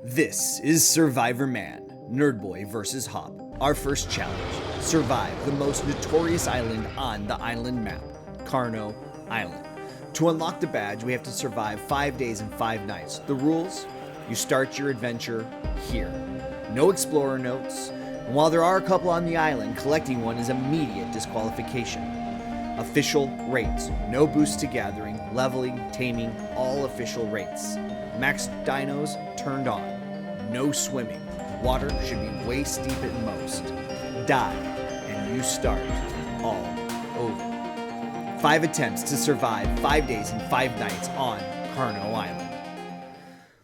This is Survivor Man, Nerdboy vs. Hopp. Our first challenge, survive the most notorious island on the island map, Carno Island. To unlock the badge, we have to survive 5 days and 5 nights. The rules, you start your adventure here. No explorer notes, and while there are a couple on the island, collecting one is immediate disqualification. Official rates, no boost to gathering, leveling, taming, all official rates. Max dinos turned on. No swimming. Water should be waist deep at most. Die, and you start all over. 5 attempts to survive 5 days and 5 nights on Carno Island.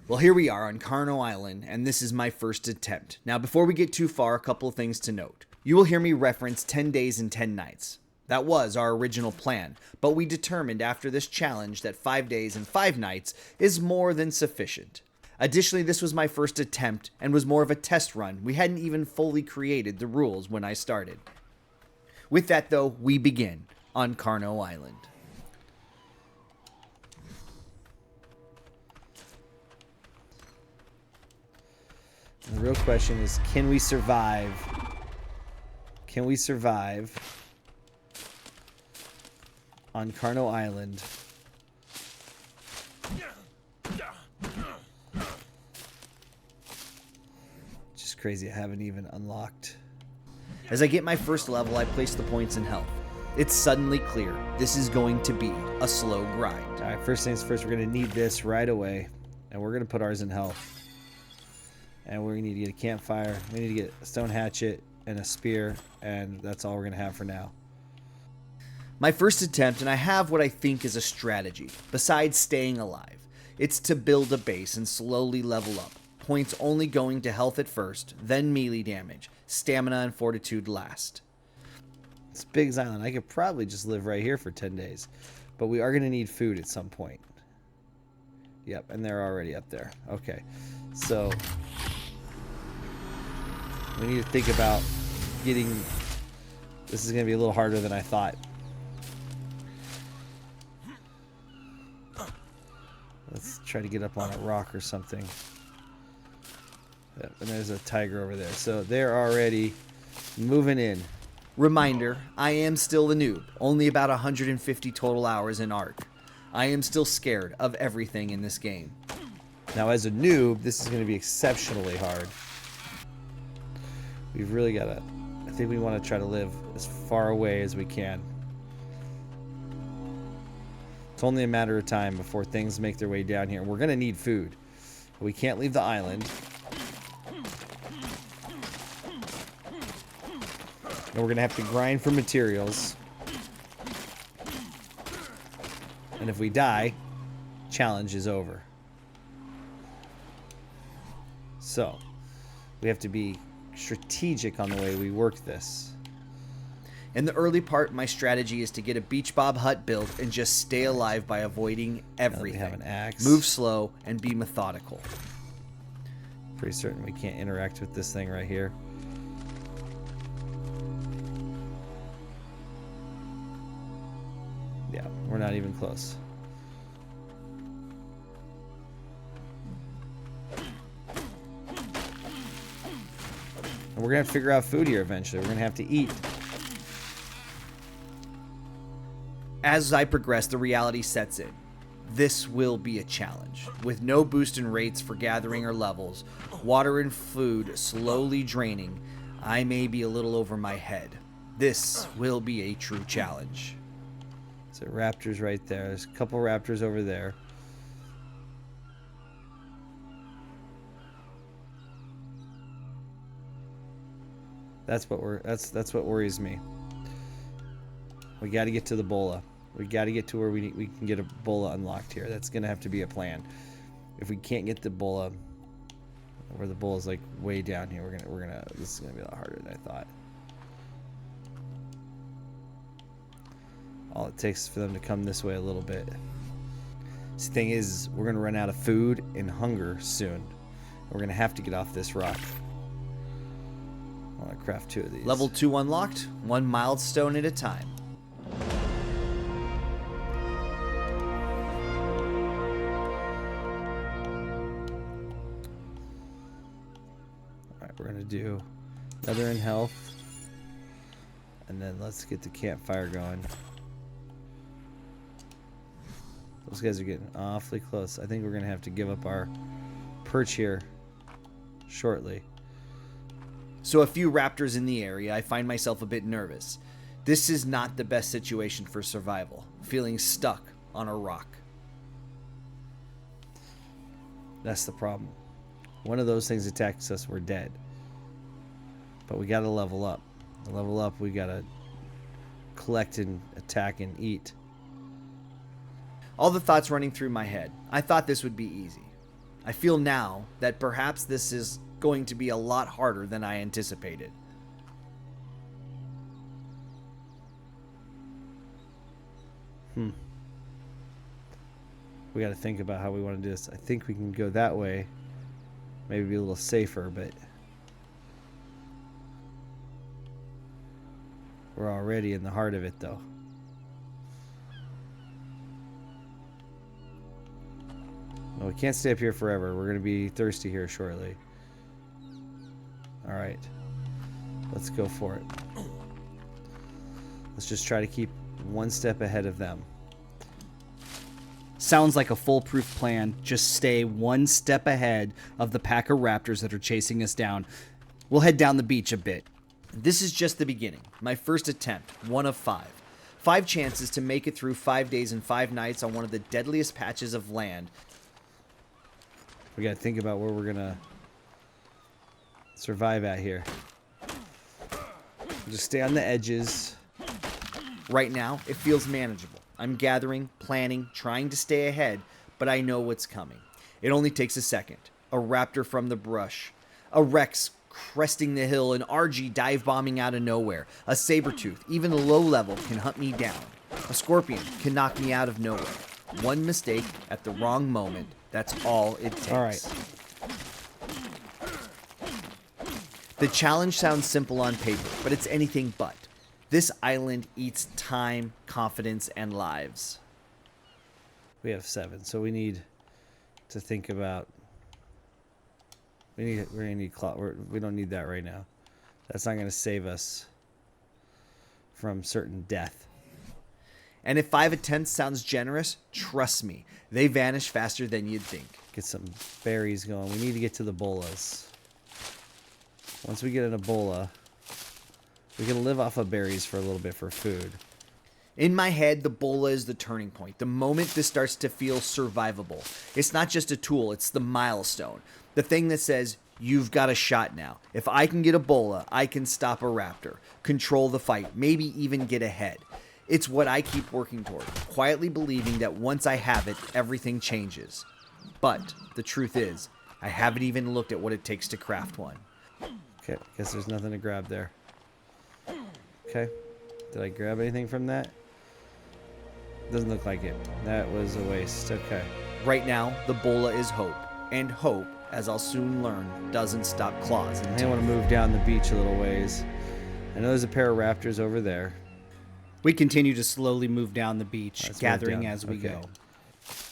Well, here we are on Carno Island, and this is my first attempt. Now, before we get too far, a couple of things to note. You will hear me reference 10 days and 10 nights. That was our original plan, but we determined after this challenge that 5 days and 5 nights is more than sufficient. Additionally, this was my first attempt and was more of a test run. We hadn't even fully created the rules when I started. With that though, we begin on Carno Island. The real question is, can we survive? Can we survive on Carno Island? Just crazy, I haven't even unlocked. As I get my first level, I place the points in health. It's suddenly clear this is going to be a slow grind. All right, first things first, we're going to need this right away, and we're going to put ours in health. And we're going to need to get a campfire. We need to get a stone hatchet and a spear, and that's all we're going to have for now. My first attempt, and I have what I think is a strategy, besides staying alive. It's to build a base and slowly level up. Points only going to health at first, then melee damage, stamina and fortitude last. It's Biggs Island. I could probably just live right here for 10 days, but we are going to need food at some point. Yep, and they're already up there. Okay, so we need to think about getting... This is going to be a little harder than I thought. Let's try to get up on a rock or something. Yep, and there's a tiger over there. So they're already moving in. Reminder, I am still a noob. Only about 150 total hours in Ark. I am still scared of everything in this game. Now as a noob, this is going to be exceptionally hard. We've really got to... I think we want to try to live as far away as we can. It's only a matter of time before things make their way down here. We're going to need food. But we can't leave the island. And we're going to have to grind for materials. And if we die, challenge is over. So, we have to be strategic on the way we work this. In the early part, my strategy is to get a beach bob hut built and just stay alive by avoiding everything. Now that we have an axe. Move slow and be methodical. Pretty certain we can't interact with this thing right here. Yeah, we're not even close. And we're going to figure out food here eventually. We're going to have to eat. As I progress, the reality sets in. This will be a challenge. With no boost in rates for gathering or levels, water and food slowly draining, I may be a little over my head. This will be a true challenge. So raptors right there. There's a couple raptors over there. That's what worries me. We got to get to the bola. We got to get to where we can get a bola unlocked here. That's gonna have to be a plan. If we can't get the bola, where the bola's like way down here, this is gonna be a lot harder than I thought. All it takes is for them to come this way a little bit. The thing is, we're gonna run out of food and hunger soon. We're gonna have to get off this rock. I want to craft 2 of these. Level 2 unlocked, 1 milestone at a time. Alright, we're gonna do another in health. And then let's get the campfire going. Those guys are getting awfully close. I think we're gonna have to give up our perch here shortly. So a few raptors in the area, I find myself a bit nervous. This is not the best situation for survival, feeling stuck on a rock. That's the problem. One of those things attacks us, we're dead. But we gotta level up. To level up, we gotta collect and attack and eat. All the thoughts running through my head. I thought this would be easy. I feel now that perhaps this is going to be a lot harder than I anticipated. We got to think about how we want to do this. I think we can go that way. Maybe be a little safer, but we're already in the heart of it, though. Well, we can't stay up here forever. We're going to be thirsty here shortly. All right. Let's go for it. Let's just try to keep one step ahead of them. Sounds like a foolproof plan. Just stay one step ahead of the pack of raptors that are chasing us down. We'll head down the beach a bit. This is just the beginning. My first attempt, one of 5. 5 chances to make it through 5 days and 5 nights on one of the deadliest patches of land. We got to think about where we're going to survive at here. Just stay on the edges. Right now, it feels manageable. I'm gathering, planning, trying to stay ahead, but I know what's coming. It only takes a second. A raptor from the brush. A Rex cresting the hill, an RG dive bombing out of nowhere. A saber-tooth, even low level, can hunt me down. A scorpion can knock me out of nowhere. One mistake at the wrong moment. That's all it takes. All right. The challenge sounds simple on paper, but it's anything but. This island eats time, confidence, and lives. We have 7, so we need to think about. We're gonna need cloth. We don't need that right now. That's not gonna save us from certain death. And if 5 attempts sounds generous, trust me, they vanish faster than you'd think. Get some berries going. We need to get to the bolas. Once we get an Ebola, we can live off of berries for a little bit for food. In my head, the bola is the turning point. The moment this starts to feel survivable. It's not just a tool, it's the milestone. The thing that says, you've got a shot now. If I can get a bola, I can stop a raptor, control the fight, maybe even get ahead. It's what I keep working toward, quietly believing that once I have it, everything changes. But the truth is, I haven't even looked at what it takes to craft one. Okay, guess there's nothing to grab there. Okay, did I grab anything from that? Doesn't look like it. That was a waste. Okay. Right now, the bola is hope. And hope, as I'll soon learn, doesn't stop claws and I want to move down the beach a little ways. I know there's a pair of raptors over there. We continue to slowly move down the beach, Let's move gathering down. as we Okay. go.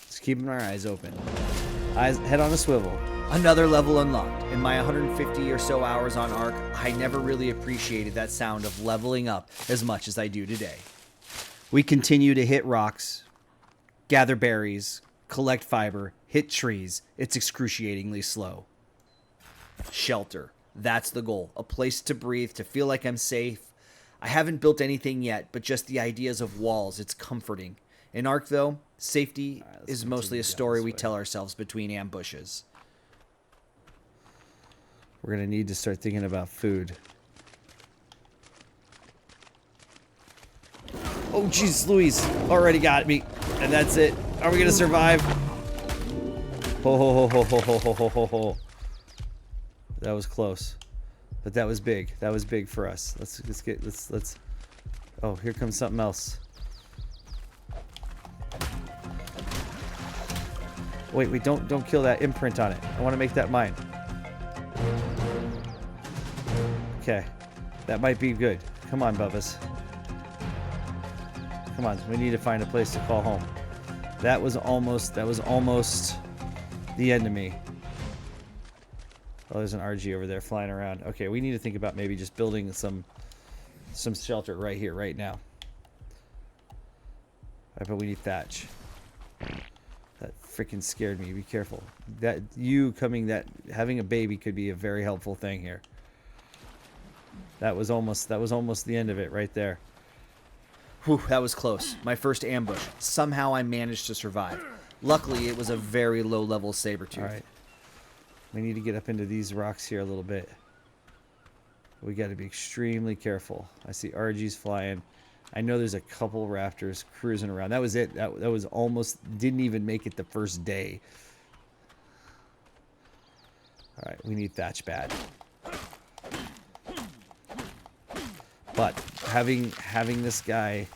Just keeping our eyes open. Eyes, head on a swivel. Another level unlocked. In my 150 or so hours on Ark, I never really appreciated that sound of leveling up as much as I do today. We continue to hit rocks, gather berries, collect fiber, hit trees. It's excruciatingly slow. Shelter. That's the goal. A place to breathe, to feel like I'm safe. I haven't built anything yet, but just the ideas of walls, it's comforting. In Ark, though, safety is mostly a story we tell ourselves between ambushes. We're going to need to start thinking about food. Oh, jeez, Louise. Already got me. And that's it. Are we going to survive? Ho, ho, ho, ho, ho, ho, ho, ho, ho, ho. That was close. But that was big. That was big for us. Let's. Oh, here comes something else. Wait, don't kill that imprint on it. I want to make that mine. Okay. That might be good. Come on, Bubbas. Come on, we need to find a place to call home. That was almost the end of me. Oh, there's an RG over there flying around. Okay, we need to think about maybe just building some shelter right here, right now. I bet we need thatch. That freaking scared me. Be careful. Having a baby could be a very helpful thing here. That was almost the end of it right there. Whew, that was close. My first ambush. Somehow I managed to survive. Luckily, it was a very low-level saber-tooth. All right. We need to get up into these rocks here a little bit. We got to be extremely careful. I see RGs flying. I know there's a couple raptors cruising around. That was it. That was almost, didn't even make it the first day. All right, we need thatch bad. But having this guy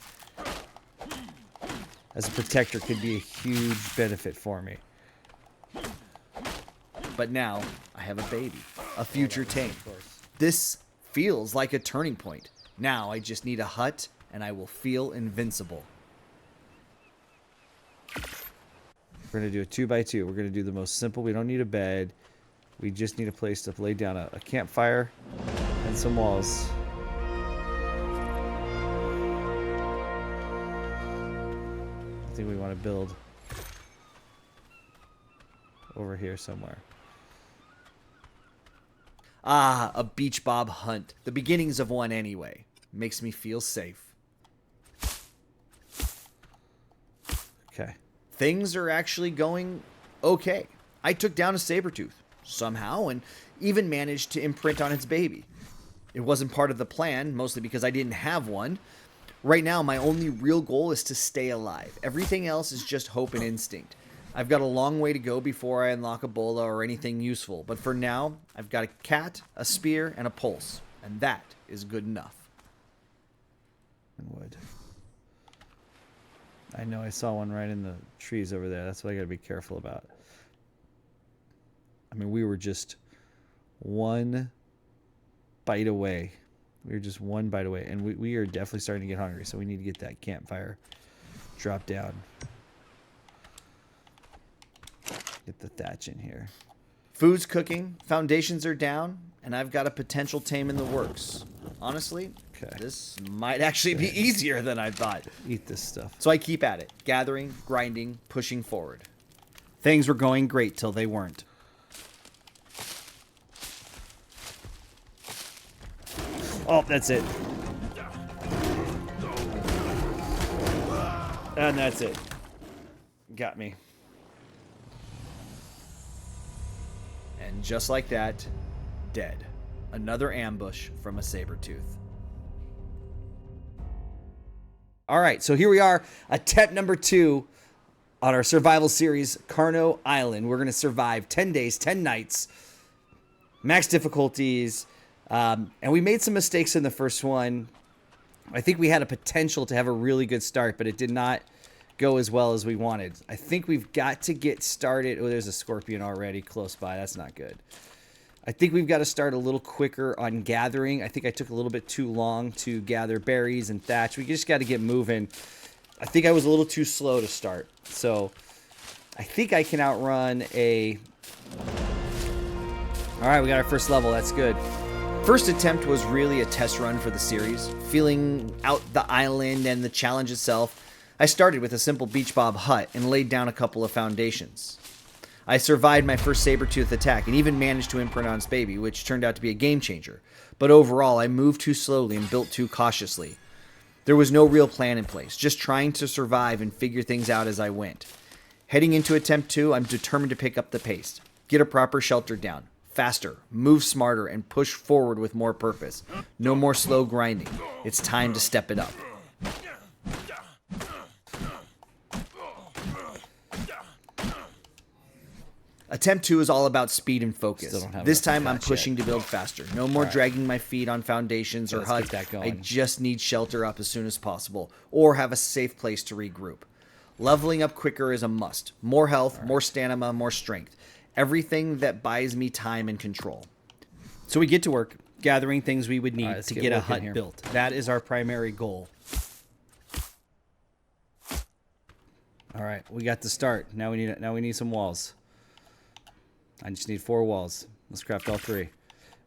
as a protector could be a huge benefit for me. But now, I have a baby. A future tame. This feels like a turning point. Now, I just need a hut, and I will feel invincible. We're going to do a 2x2. We're going to do the most simple. We don't need a bed. We just need a place to lay down a campfire and some walls. I think we want to build over here somewhere. Ah, a beach bob hunt. The beginnings of one anyway. Makes me feel safe. Okay. Things are actually going okay. I took down a saber-tooth somehow and even managed to imprint on its baby. It wasn't part of the plan, mostly because I didn't have one. Right now, my only real goal is to stay alive. Everything else is just hope and instinct. I've got a long way to go before I unlock a bola or anything useful, but for now, I've got a cat, a spear, and a pulse, and that is good enough. And wood. I know I saw one right in the trees over there. That's what I gotta be careful about. I mean, we were just one bite away. We were just one bite away, and we are definitely starting to get hungry, so we need to get that campfire dropped down. Get the thatch in here. Food's cooking, foundations are down, and I've got a potential tame in the works. Honestly, this might actually be easier than I thought. Eat this stuff. So I keep at it, gathering, grinding, pushing forward. Things were going great till they weren't. Oh, that's it. And that's it. Got me. And just like that, dead. Another ambush from a saber-tooth. All right, so here we are, attempt number 2 on our survival series, Carno Island. We're going to survive 10 days, 10 nights, max difficulties, and we made some mistakes in the first one. I think we had a potential to have a really good start, but it did not go as well as we wanted. I think we've got to get started. Oh, there's a scorpion already close by. That's not good. I think we've got to start a little quicker on gathering. I think I took a little bit too long to gather berries and thatch. We just got to get moving. I think I was a little too slow to start. So I think I can outrun a... All right, we got our first level. That's good. First attempt was really a test run for the series. Feeling out the island and the challenge itself, I started with a simple beach bob hut and laid down a couple of foundations. I survived my first saber-tooth attack and even managed to imprint on its baby, which turned out to be a game changer. But overall, I moved too slowly and built too cautiously. There was no real plan in place, just trying to survive and figure things out as I went. Heading into attempt 2, I'm determined to pick up the pace, get a proper shelter down, faster, move smarter, and push forward with more purpose. No more slow grinding. It's time to step it up. Attempt 2 is all about speed and focus. This time I'm pushing to build faster. No more dragging my feet on foundations or huts. I just need shelter up as soon as possible, or have a safe place to regroup. Leveling up quicker is a must. More health, more stamina, more strength. Everything that buys me time and control. So we get to work, gathering things we would need to get a hut built. That is our primary goal. All right, we got the start. Now we need some walls. I just need 4 walls. Let's craft all 3.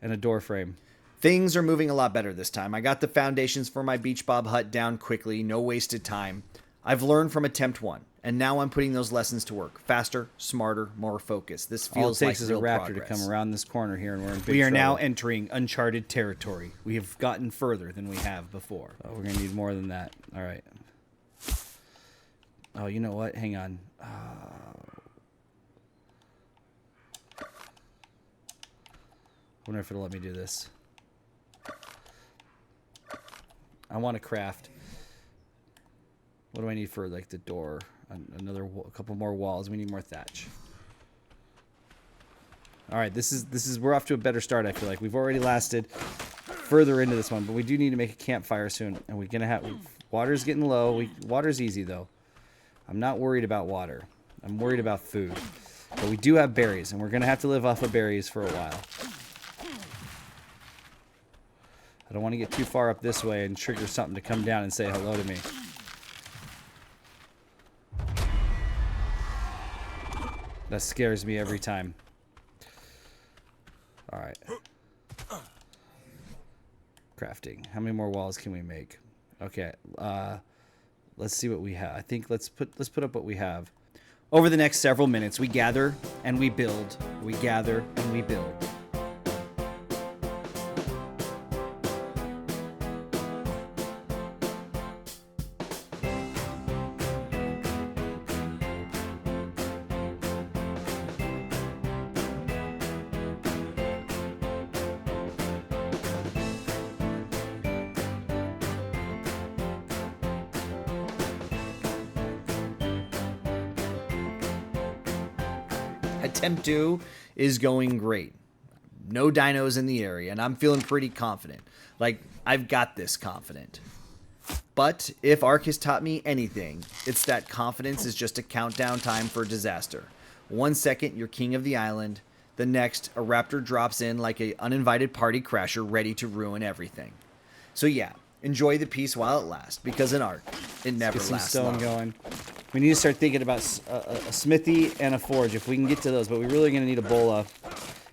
And a door frame. Things are moving a lot better this time. I got the foundations for my beach bob hut down quickly, no wasted time. I've learned from attempt 1, and now I'm putting those lessons to work. Faster, smarter, more focused. This feels All it like takes is a real raptor progress. to come around this corner here, and we're in big We are now trouble. entering uncharted territory. We have gotten further than we have before. Oh, we're gonna need more than that. All right. Oh, you know what? Hang on. I wonder if it'll let me do this. I want to craft. What do I need for like the door? A couple more walls. We need more thatch. All right, this is we're off to a better start. I feel like we've already lasted further into this one, but we do need to make a campfire soon, and we're gonna have water's getting low. Water's easy though. I'm not worried about water. I'm worried about food. But we do have berries, and we're gonna have to live off of berries for a while. I don't want to get too far up this way and trigger something to come down and say hello to me. That scares me every time. All right. Crafting. How many more walls can we make? Okay. Let's see what we have. I think let's put up what we have. Over the next several minutes, we gather and we build. We gather and we build. Attempt 2 is going great. No dinos in the area, and I'm feeling pretty confident. Like, I've got this confident. But if Ark has taught me anything, it's that confidence is just a countdown time for disaster. 1 second, you're king of the island. The next, a raptor drops in like an uninvited party crasher ready to ruin everything. So yeah, enjoy the peace while it lasts, because in Ark, it never Get some lasts stone long. going. We need to start thinking about a smithy and a forge if we can get to those, but we're really going to need a bola,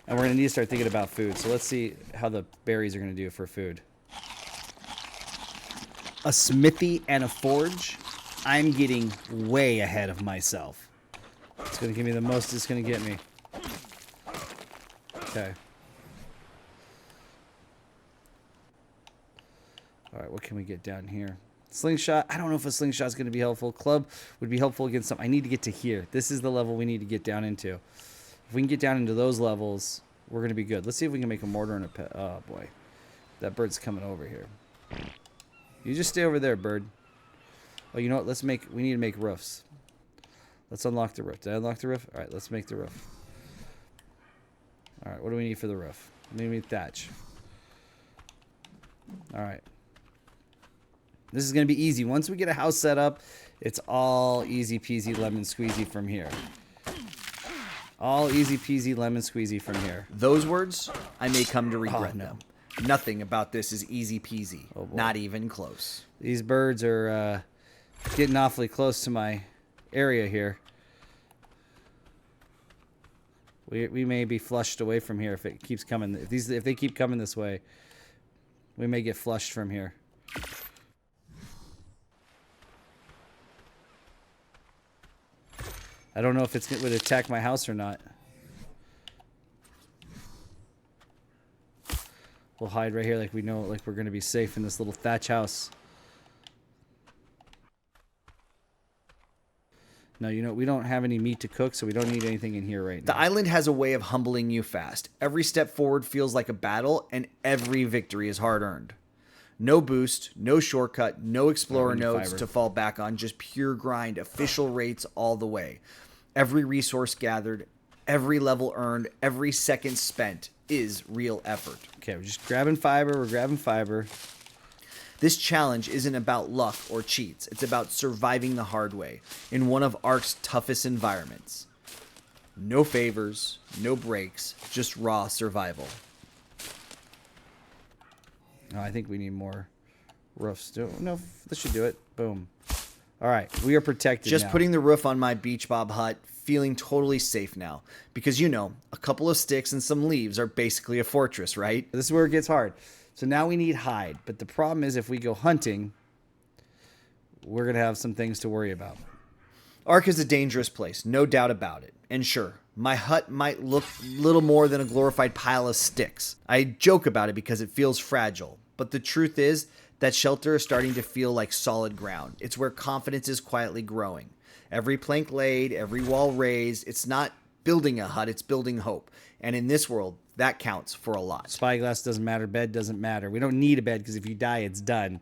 and we're going to need to start thinking about food. So let's see how the berries are going to do for food. A smithy and a forge, I'm getting way ahead of myself. It's going to give me the most it's going to get me. Okay. All right, what can we get down here? Slingshot. I don't know if a slingshot is going to be helpful. Club would be helpful against some. I need to get to here. This is the level we need to get down into. If we can get down into those levels, we're going to be good. Let's see if we can make a mortar and a pet. Oh, boy. That bird's coming over here. You just stay over there, bird. Oh, you know what? We need to make roofs. Let's unlock the roof. Did I unlock the roof? All right, let's make the roof. All right, what do we need for the roof? We need thatch. All right. This is going to be easy. Once we get a house set up, it's all easy peasy lemon squeezy from here. All easy peasy lemon squeezy from here. Those words, I may come to regret Oh, no. them. Nothing about this is easy peasy. Oh, boy. Not even close. These birds are getting awfully close to my area here. We may be flushed away from here if it keeps coming. If they keep coming this way, we may get flushed from here. I don't know if it would attack my house or not. We'll hide right here like we know, like we're going to be safe in this little thatch house. No, you know, we don't have any meat to cook, so we don't need anything in here right The now. island has a way of humbling you fast. Every step forward feels like a battle, and every victory is hard-earned. No boost, no shortcut, no explorer need nodes fiber. to fall back on, just pure grind, official rates all the way. Every resource gathered, every level earned, every second spent is real effort. Okay, we're just grabbing fiber. We're grabbing fiber. This challenge isn't about luck or cheats. It's about surviving the hard way in one of Ark's toughest environments. No favors, no breaks, just raw survival. Oh, I think we need more roofs. No, this should do it. Boom. All right, we are protected Just now. putting the roof on my beach bob hut feeling totally safe now. Because you know, a couple of sticks and some leaves are basically a fortress, right? This is where it gets hard. So now we need hide. But the problem is if we go hunting, we're going to have some things to worry about. Ark is a dangerous place, no doubt about it. And sure, my hut might look little more than a glorified pile of sticks. I joke about it because it feels fragile. But the truth is, that shelter is starting to feel like solid ground. It's where confidence is quietly growing. Every plank laid, every wall raised. It's not building a hut, it's building hope. And in this world, that counts for a lot. Spyglass doesn't matter. Bed doesn't matter. We don't need a bed because if you die, it's done.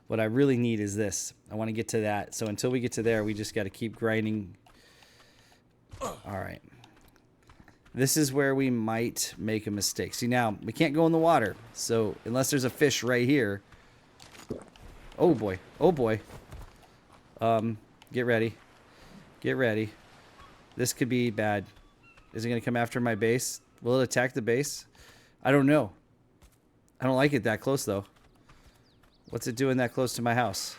What I really need is this. I want to get to that. So until we get to there, we just got to keep grinding. All right. This is where we might make a mistake. See, now, we can't go in the water. So unless there's a fish right here. Oh, boy. Oh, boy. Get ready. Get ready. This could be bad. Is it going to come after my base? Will it attack the base? I don't know. I don't like it that close, though. What's it doing that close to my house?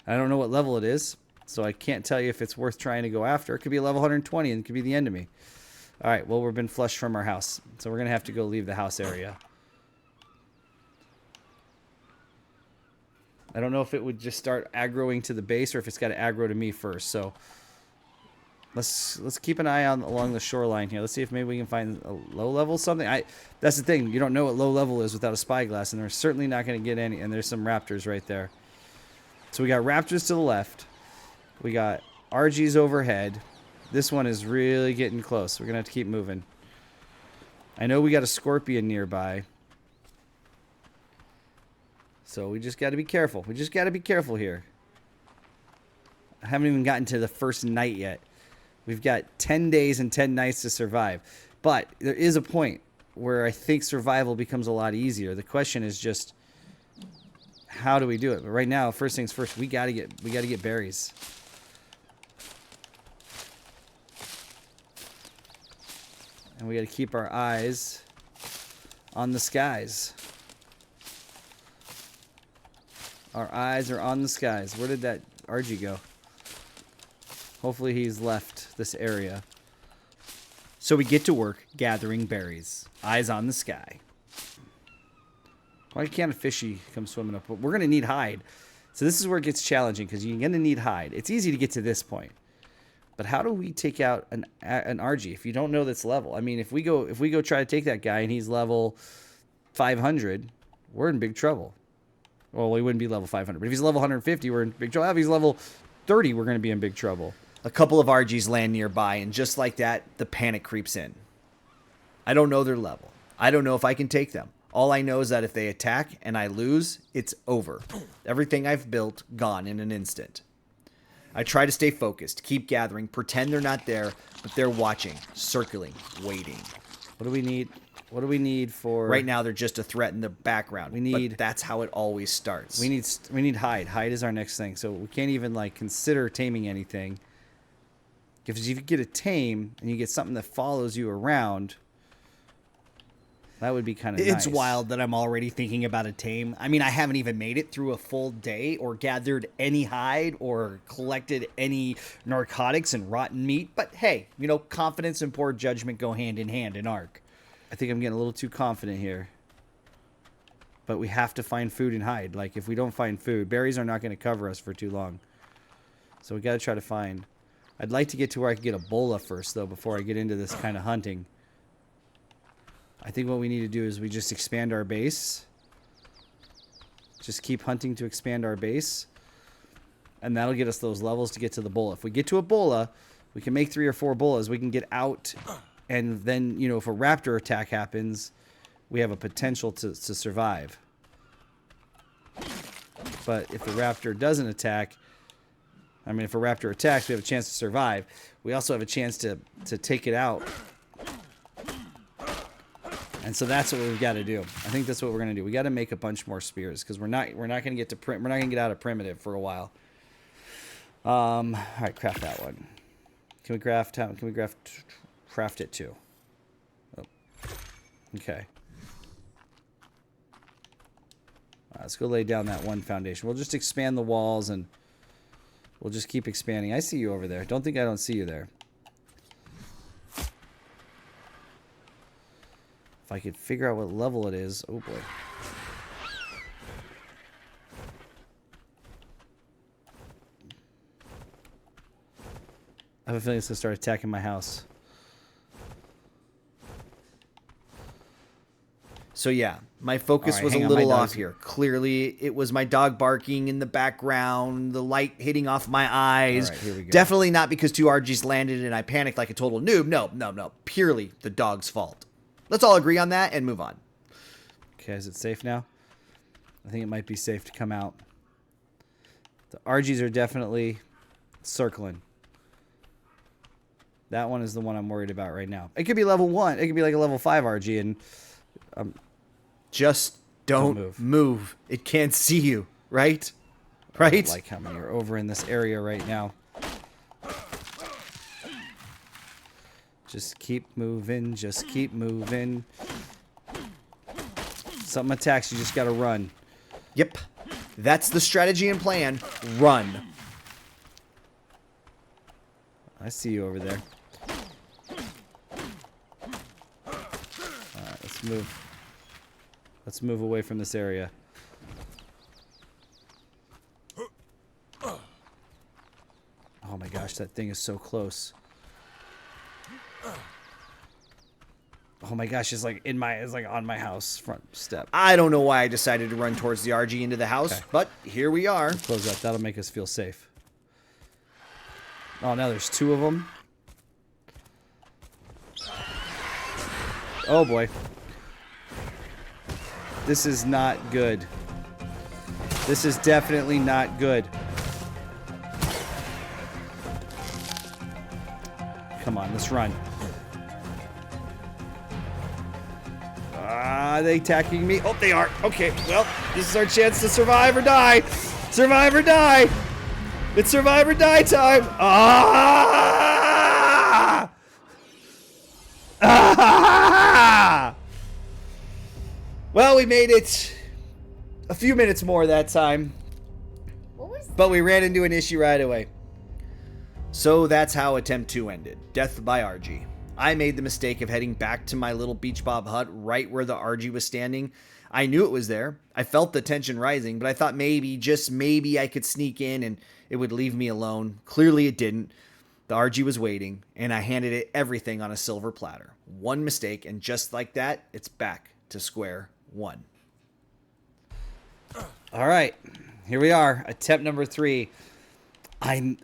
I don't know what level it is, so I can't tell you if it's worth trying to go after. It could be level 120 and it could be the end of me. All right, well, we've been flushed from our house, so we're going to have to go leave the house area. I don't know if it would just start aggroing to the base or if it's got to aggro to me first, so let's keep an eye on along the shoreline here. Let's see if maybe we can find a low level something. That's the thing. You don't know what low level is without a spyglass, and we're certainly not going to get any. And there's some raptors right there. So we got raptors to the left. We got RGs overhead. This one is really getting close. We're going to have to keep moving. I know we got a scorpion nearby. So we just got to be careful. We just got to be careful here. I haven't even gotten to the first night yet. We've got 10 days and 10 nights to survive. But there is a point where I think survival becomes a lot easier. The question is just, how do we do it? But right now, first things first, we gotta get berries. And we gotta keep our eyes on the skies. Our eyes are on the skies. Where did that RG go? Hopefully he's left this area. So we get to work gathering berries. Eyes on the sky. Why can't a fishy come swimming up? We're going to need hide. So this is where it gets challenging because you're going to need hide. It's easy to get to this point. But how do we take out an RG if you don't know that's level? I mean, if we go try to take that guy and he's level 500, we're in big trouble. Well, we wouldn't be level 500. But if he's level 150, we're in big trouble. If he's level 30, we're going to be in big trouble. A couple of RGs land nearby, and just like that, the panic creeps in. I don't know their level. I don't know if I can take them. All I know is that if they attack and I lose, it's over. Everything I've built, gone in an instant. I try to stay focused, keep gathering, pretend they're not there, but they're watching, circling, waiting. What do we need? What do we need for... Right now, they're just a threat in the background. But that's how it always starts. We need hide. Hide is our next thing. So we can't even like consider taming anything. If you get a tame and you get something that follows you around, that would be kind of nice. It's wild that I'm already thinking about a tame. I mean, I haven't even made it through a full day or gathered any hide or collected any narcotics and rotten meat. But hey, you know, confidence and poor judgment go hand in hand in Ark. I think I'm getting a little too confident here. But we have to find food and hide. Like, if we don't find food, berries are not going to cover us for too long. So we got to try to find... I'd like to get to where I can get a bola first, though, before I get into this kind of hunting. I think what we need to do is we just expand our base. Just keep hunting to expand our base. And that'll get us those levels to get to the bola. If we get to a bola, we can make 3 or 4 bolas. We can get out, and then, you know, if a raptor attack happens, we have a potential to survive. But if the raptor doesn't attack... I mean, if a raptor attacks, we have a chance to survive. We also have a chance to take it out. And so that's what we've got to do. I think that's what we're going to do. We got to make a bunch more spears because we're not going to get to we're not going to get out of primitive for a while. All right, craft that one. Can we craft it too? Oh. Okay. Let's go lay down that one foundation. We'll just expand the walls and We'll just keep expanding. I see you over there. Don't think I don't see you there. If I could figure out what level it is. Oh boy. I have a feeling it's going to start attacking my house. So yeah, my focus All right, was a hang on, little my off dog's- here. Clearly, it was my dog barking in the background, the light hitting off my eyes. All right, here we go. Definitely not because two RGs landed and I panicked like a total noob. No. Purely the dog's fault. Let's all agree on that and move on. Okay, is it safe now? I think it might be safe to come out. The RGs are definitely circling. That one is the one I'm worried about right now. It could be level 1. It could be like a level 5 RG, and Just don't move. It can't see you, right? I Right? don't like how many are over in this area right now. Just keep moving. Just keep moving. Something attacks, you just gotta run. Yep. That's the strategy and plan. Run. I see you over there. Alright, let's move. Let's move away from this area. Oh my gosh, that thing is so close. Oh my gosh, it's like on my house front step. I don't know why I decided to run towards the RG into the house, Okay. but here we are. Close that. That'll make us feel safe. Oh, now there's 2 of them. Oh boy. This is not good. This is definitely not good. Come on, let's run. Are they attacking me? Oh, they are. Okay, well, this is our chance to survive or die. Survive or die. It's survive or die time. Ah! Ah! Well, we made it a few minutes more that time, What was but we ran into an issue right away. So that's how attempt 2 ended. Death by RG. I made the mistake of heading back to my little beach bob hut right where the RG was standing. I knew it was there. I felt the tension rising, but I thought maybe, just maybe, I could sneak in and it would leave me alone. Clearly it didn't. The RG was waiting, and I handed it everything on a silver platter. One mistake, and just like that, it's back to square one. All right, here we are. Attempt number 3. I'm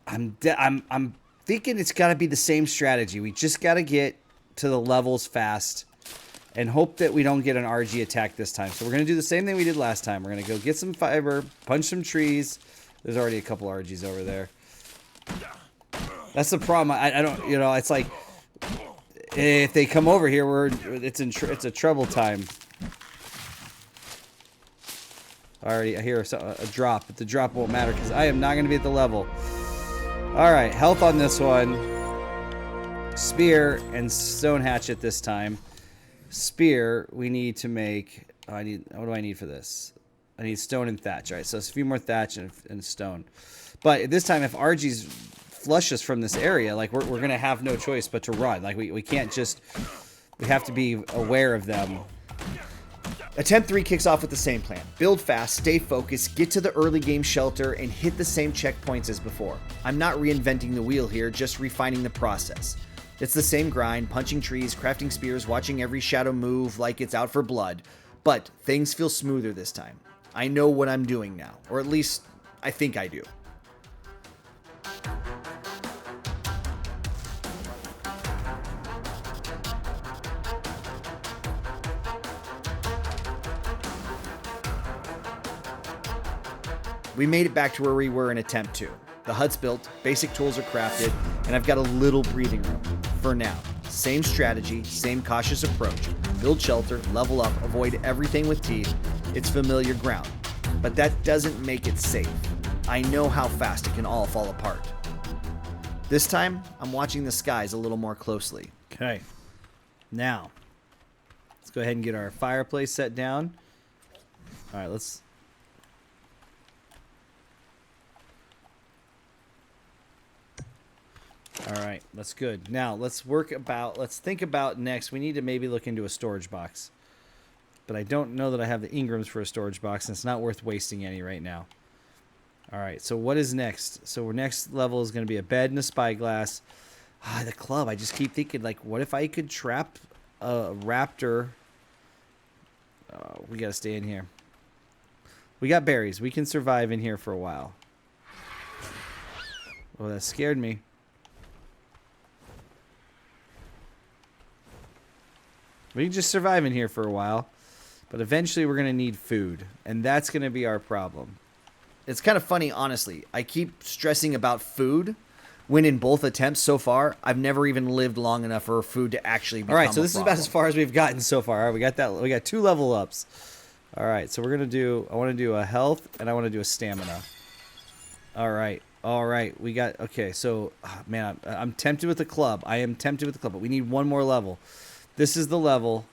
thinking it's got to be the same strategy. We just got to get to the levels fast and hope that we don't get an RG attack this time. So we're going to do the same thing we did last time. We're going to go get some fiber, punch some trees. There's already a couple RGs over there. That's the problem. I don't, you know, it's like if they come over here, it's a trouble time. I hear a drop, but the drop won't matter because I am not going to be at the level. All right, health on this one. Spear and stone hatchet this time. Spear, we need to make. What do I need for this? I need stone and thatch. All right, so it's a few more thatch and stone. But this time, if RGs flush us from this area, like we're gonna have no choice but to run. Like we can't just. We have to be aware of them. Attempt 3 kicks off with the same plan. Build fast, stay focused, get to the early game shelter, and hit the same checkpoints as before. I'm not reinventing the wheel here, just refining the process. It's the same grind, punching trees, crafting spears, watching every shadow move like it's out for blood. But things feel smoother this time. I know what I'm doing now, or at least I think I do. We made it back to where we were in attempt 2. The hut's built, basic tools are crafted, and I've got a little breathing room. For now. Same strategy, same cautious approach. Build shelter, level up, avoid everything with teeth. It's familiar ground. But that doesn't make it safe. I know how fast it can all fall apart. This time, I'm watching the skies a little more closely. Okay. Now, let's go ahead and get our fireplace set down. All right, let's. All right, that's good. Now let's think about next. We need to maybe look into a storage box, but I don't know that I have the Ingrams for a storage box, and it's not worth wasting any right now. All right, so what is next? So our next level is going to be a bed and a spyglass. The club. I just keep thinking, like, what if I could trap a raptor? We got to stay in here. We got berries. We can survive in here for a while. Oh, that scared me. We can just survive in here for a while. But eventually we're going to need food. And that's going to be our problem. It's kind of funny, honestly. I keep stressing about food when in both attempts so far, I've never even lived long enough for food to actually become All right, so this a is problem. about as far as we've gotten so far. All right, we got that. We got 2 level ups. All right, so we're going to do, I want to do a health and I want to do a stamina. All right. We got, okay, so, man, I'm tempted with the club. I am tempted with the club, but we need one more level. This is the level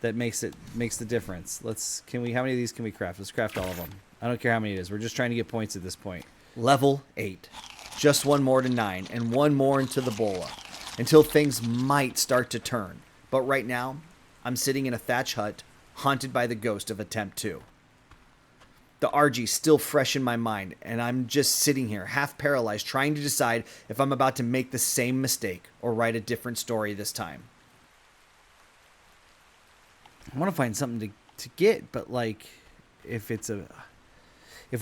that makes the difference. How many of these can we craft? Let's craft all of them. I don't care how many it is. We're just trying to get points at this point. Level 8. Just one more to 9, and one more into the bola, until things might start to turn. But right now, I'm sitting in a thatch hut, haunted by the ghost of Attempt 2. The RG's still fresh in my mind, and I'm just sitting here, half paralyzed, trying to decide if I'm about to make the same mistake or write a different story this time. I want to find something to get, but, like, if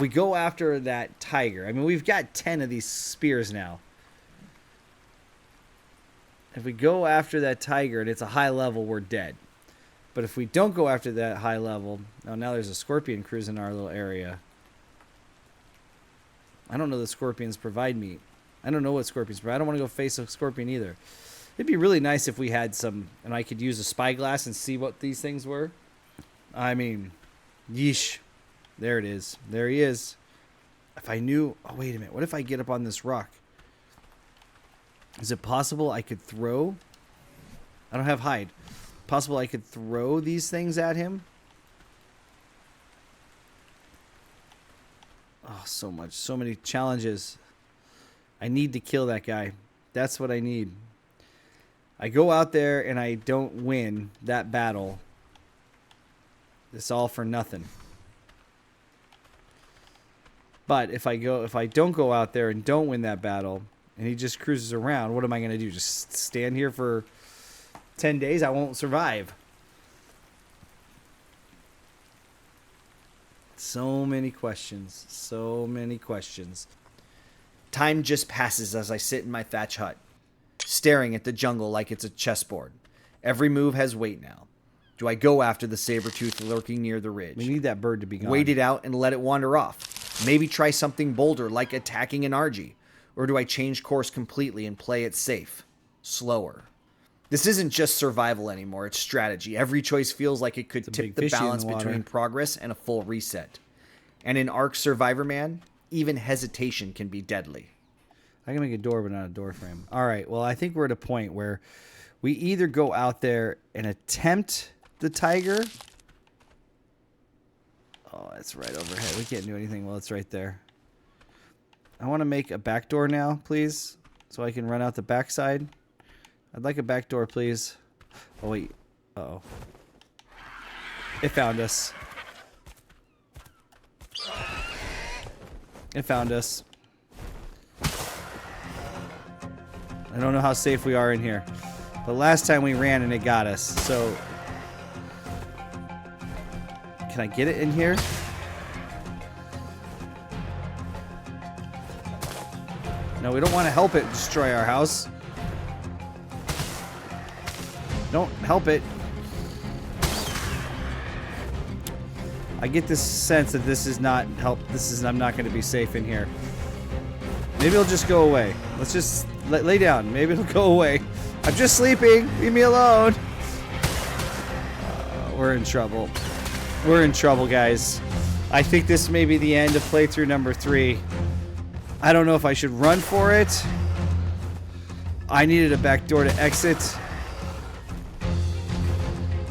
we go after that tiger, I mean, we've got 10 of these spears now. If we go after that tiger and it's a high level, we're dead. But if we don't go after that high level, oh, now there's a scorpion cruising in our little area. I don't know that scorpions provide meat. I don't know what scorpions provide. I don't want to go face a scorpion either. It'd be really nice if we had some, and I could use a spyglass and see what these things were. I mean, yeesh. There it is. There he is. If I knew... Oh, wait a minute. What if I get up on this rock? Is it possible I could throw... I don't have hide. Possible I could throw these things at him? Oh, so much. So many challenges. I need to kill that guy. That's what I need. I go out there and I don't win that battle. It's all for nothing. But if I don't go out there and don't win that battle, and he just cruises around, what am I going to do? Just stand here for 10 days? I won't survive. So many questions. So many questions. Time just passes as I sit in my thatch hut, staring at the jungle like it's a chessboard. Every move has weight now. Do I go after the saber-tooth lurking near the ridge? We need that bird to be gone. Wait it out and let it wander off. Maybe try something bolder like attacking an RG. Or do I change course completely and play it safe? Slower. This isn't just survival anymore, it's strategy. Every choice feels like it could tip the balance between progress and a full reset. And in Ark Survival Man, even hesitation can be deadly. I can make a door, but not a door frame. All right, well, I think we're at a point where we either go out there and attempt the tiger. Oh, it's right overhead. We can't do anything while it's right there. I want to make a back door now, please, so I can run out the backside. I'd like a back door, please. Oh, wait. Uh-oh. It found us. It found us. I don't know how safe we are in here. The last time we ran and it got us, so... Can I get it in here? No, we don't want to help it destroy our house. Don't help it. I get this sense that this is not help. I'm not going to be safe in here. Maybe it'll just go away. Let's just lay down. Maybe it'll go away. I'm just sleeping. Leave me alone. We're in trouble. We're in trouble, guys. I think this may be the end of playthrough number 3. I don't know if I should run for it. I needed a back door to exit.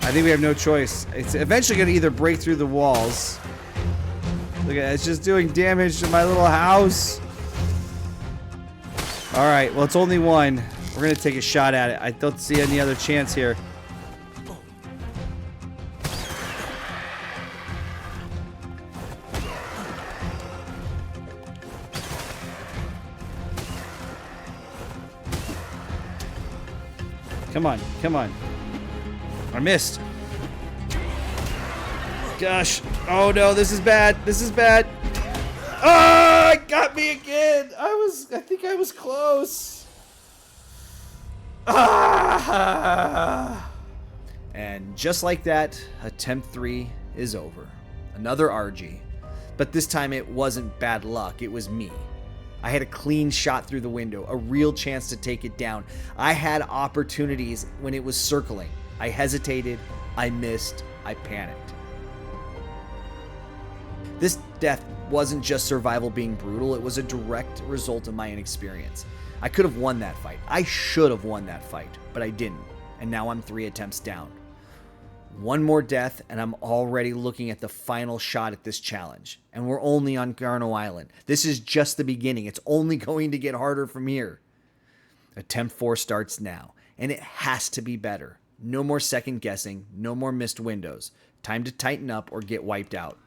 I think we have no choice. It's eventually going to either break through the walls. Look at it. It's just doing damage to my little house. All right, well, it's only one. We're going to take a shot at it. I don't see any other chance here. Come on, come on. I missed. Gosh. Oh no, this is bad. This is bad. Oh, it got me again. I think I was close. Ah. And just like that, attempt 3 is over. Another RG. But this time it wasn't bad luck, it was me. I had a clean shot through the window, a real chance to take it down. I had opportunities when it was circling. I hesitated, I missed, I panicked. This death wasn't just survival being brutal, it was a direct result of my inexperience. I could have won that fight. I should have won that fight, but I didn't. And now I'm 3 attempts down. One more death, and I'm already looking at the final shot at this challenge. And we're only on Carno Island. This is just the beginning. It's only going to get harder from here. Attempt 4 starts now, and it has to be better. No more second guessing, no more missed windows. Time to tighten up or get wiped out.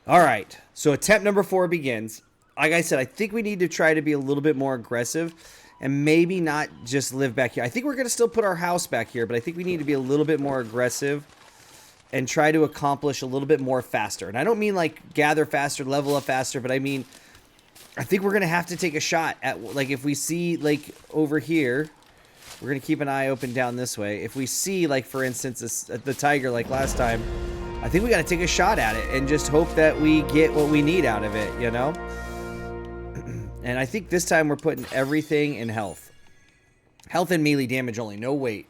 All right, so attempt number 4 begins. Like I said, I think we need to try to be a little bit more aggressive and maybe not just live back here. I think we're going to still put our house back here, but I think we need to be a little bit more aggressive and try to accomplish a little bit more faster. And I don't mean like gather faster, level up faster, but I mean, I think we're going to have to take a shot at, like, if we see, like, over here, we're going to keep an eye open down this way. If we see, like, for instance, the tiger like last time, I think we got to take a shot at it and just hope that we get what we need out of it, you know? And I think this time we're putting everything in health. Health and melee damage only, no weight.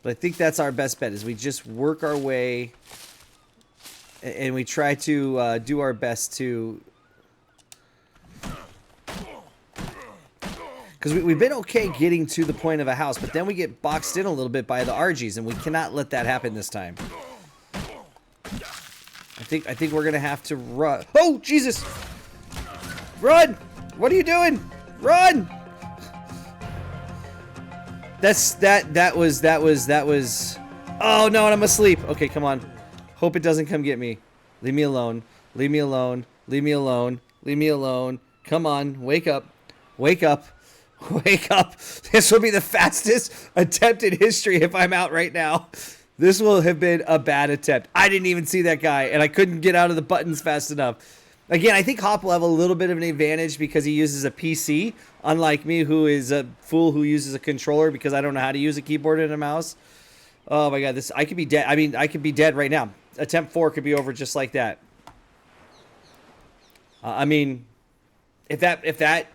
But I think that's our best bet, is we just work our way and we try to do our best to... Because we've been okay getting to the point of a house, but then we get boxed in a little bit by the RGs, and we cannot let that happen this time. I think we're gonna have to run. Oh, Jesus! Run! What are you doing? Run! That was. Oh no, and I'm asleep. Okay, come on. Hope it doesn't come get me. Leave me alone. Leave me alone. Leave me alone. Leave me alone. Come on, wake up. Wake up. Wake up. This will be the fastest attempt in history if I'm out right now. This will have been a bad attempt. I didn't even see that guy, and I couldn't get out of the buttons fast enough. Again, I think Hopp will have a little bit of an advantage because he uses a PC, unlike me, who is a fool who uses a controller because I don't know how to use a keyboard and a mouse. Oh my god, I could be dead. I mean, I could be dead right now. Attempt 4 could be over just like that. I mean, if that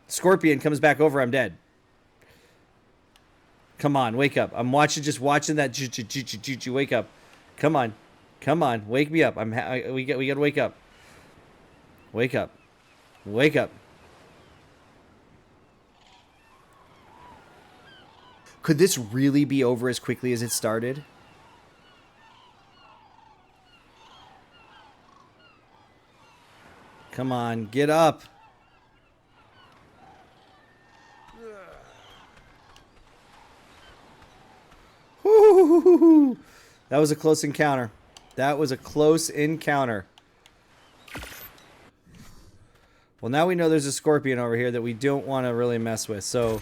scorpion comes back over, I'm dead. Come on, wake up. I'm just watching that. Wake up. Come on. Come on, wake me up. We got to wake up. Wake up. Wake up. Could this really be over as quickly as it started? Come on, get up. Woo-hoo-hoo-hoo-hoo. That was a close encounter. That was a close encounter. Well, now we know there's a scorpion over here that we don't want to really mess with, so...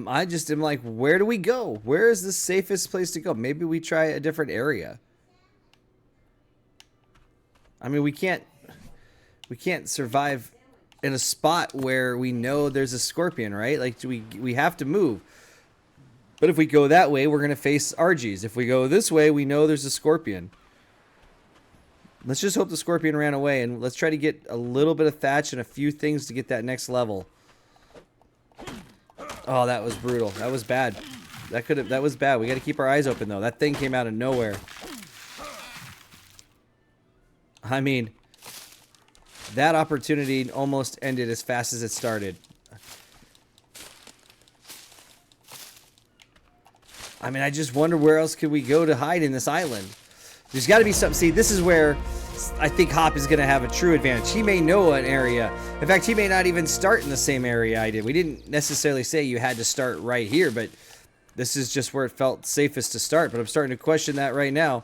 I just am like, where do we go? Where is the safest place to go? Maybe we try a different area. I mean, we can't survive in a spot where we know there's a scorpion, right? Like, we have to move. But if we go that way, we're going to face RGs. If we go this way, we know there's a scorpion. Let's just hope the scorpion ran away, and let's try to get a little bit of thatch and a few things to get that next level. Oh, that was brutal. That was bad. That was bad. We got to keep our eyes open, though. That thing came out of nowhere. I mean, that opportunity almost ended as fast as it started. I mean, I just wonder where else could we go to hide in this island. There's got to be something. See, this is where I think Hopp is going to have a true advantage. He may know an area. In fact, he may not even start in the same area I did. We didn't necessarily say you had to start right here, but this is just where it felt safest to start. But I'm starting to question that right now.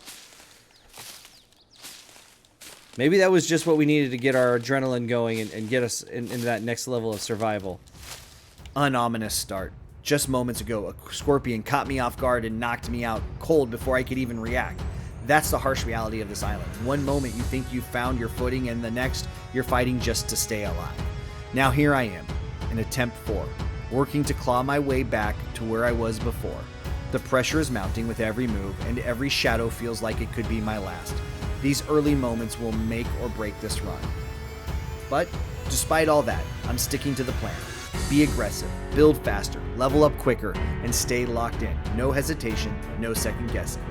Maybe that was just what we needed to get our adrenaline going and get us into that next level of survival. An ominous start. Just moments ago, a scorpion caught me off guard and knocked me out cold before I could even react. That's the harsh reality of this island. One moment you think you've found your footing, and the next you're fighting just to stay alive. Now here I am, in attempt 4, working to claw my way back to where I was before. The pressure is mounting with every move, and every shadow feels like it could be my last. These early moments will make or break this run. But despite all that, I'm sticking to the plan. Be aggressive, build faster, level up quicker, and stay locked in. No hesitation, no second guessing.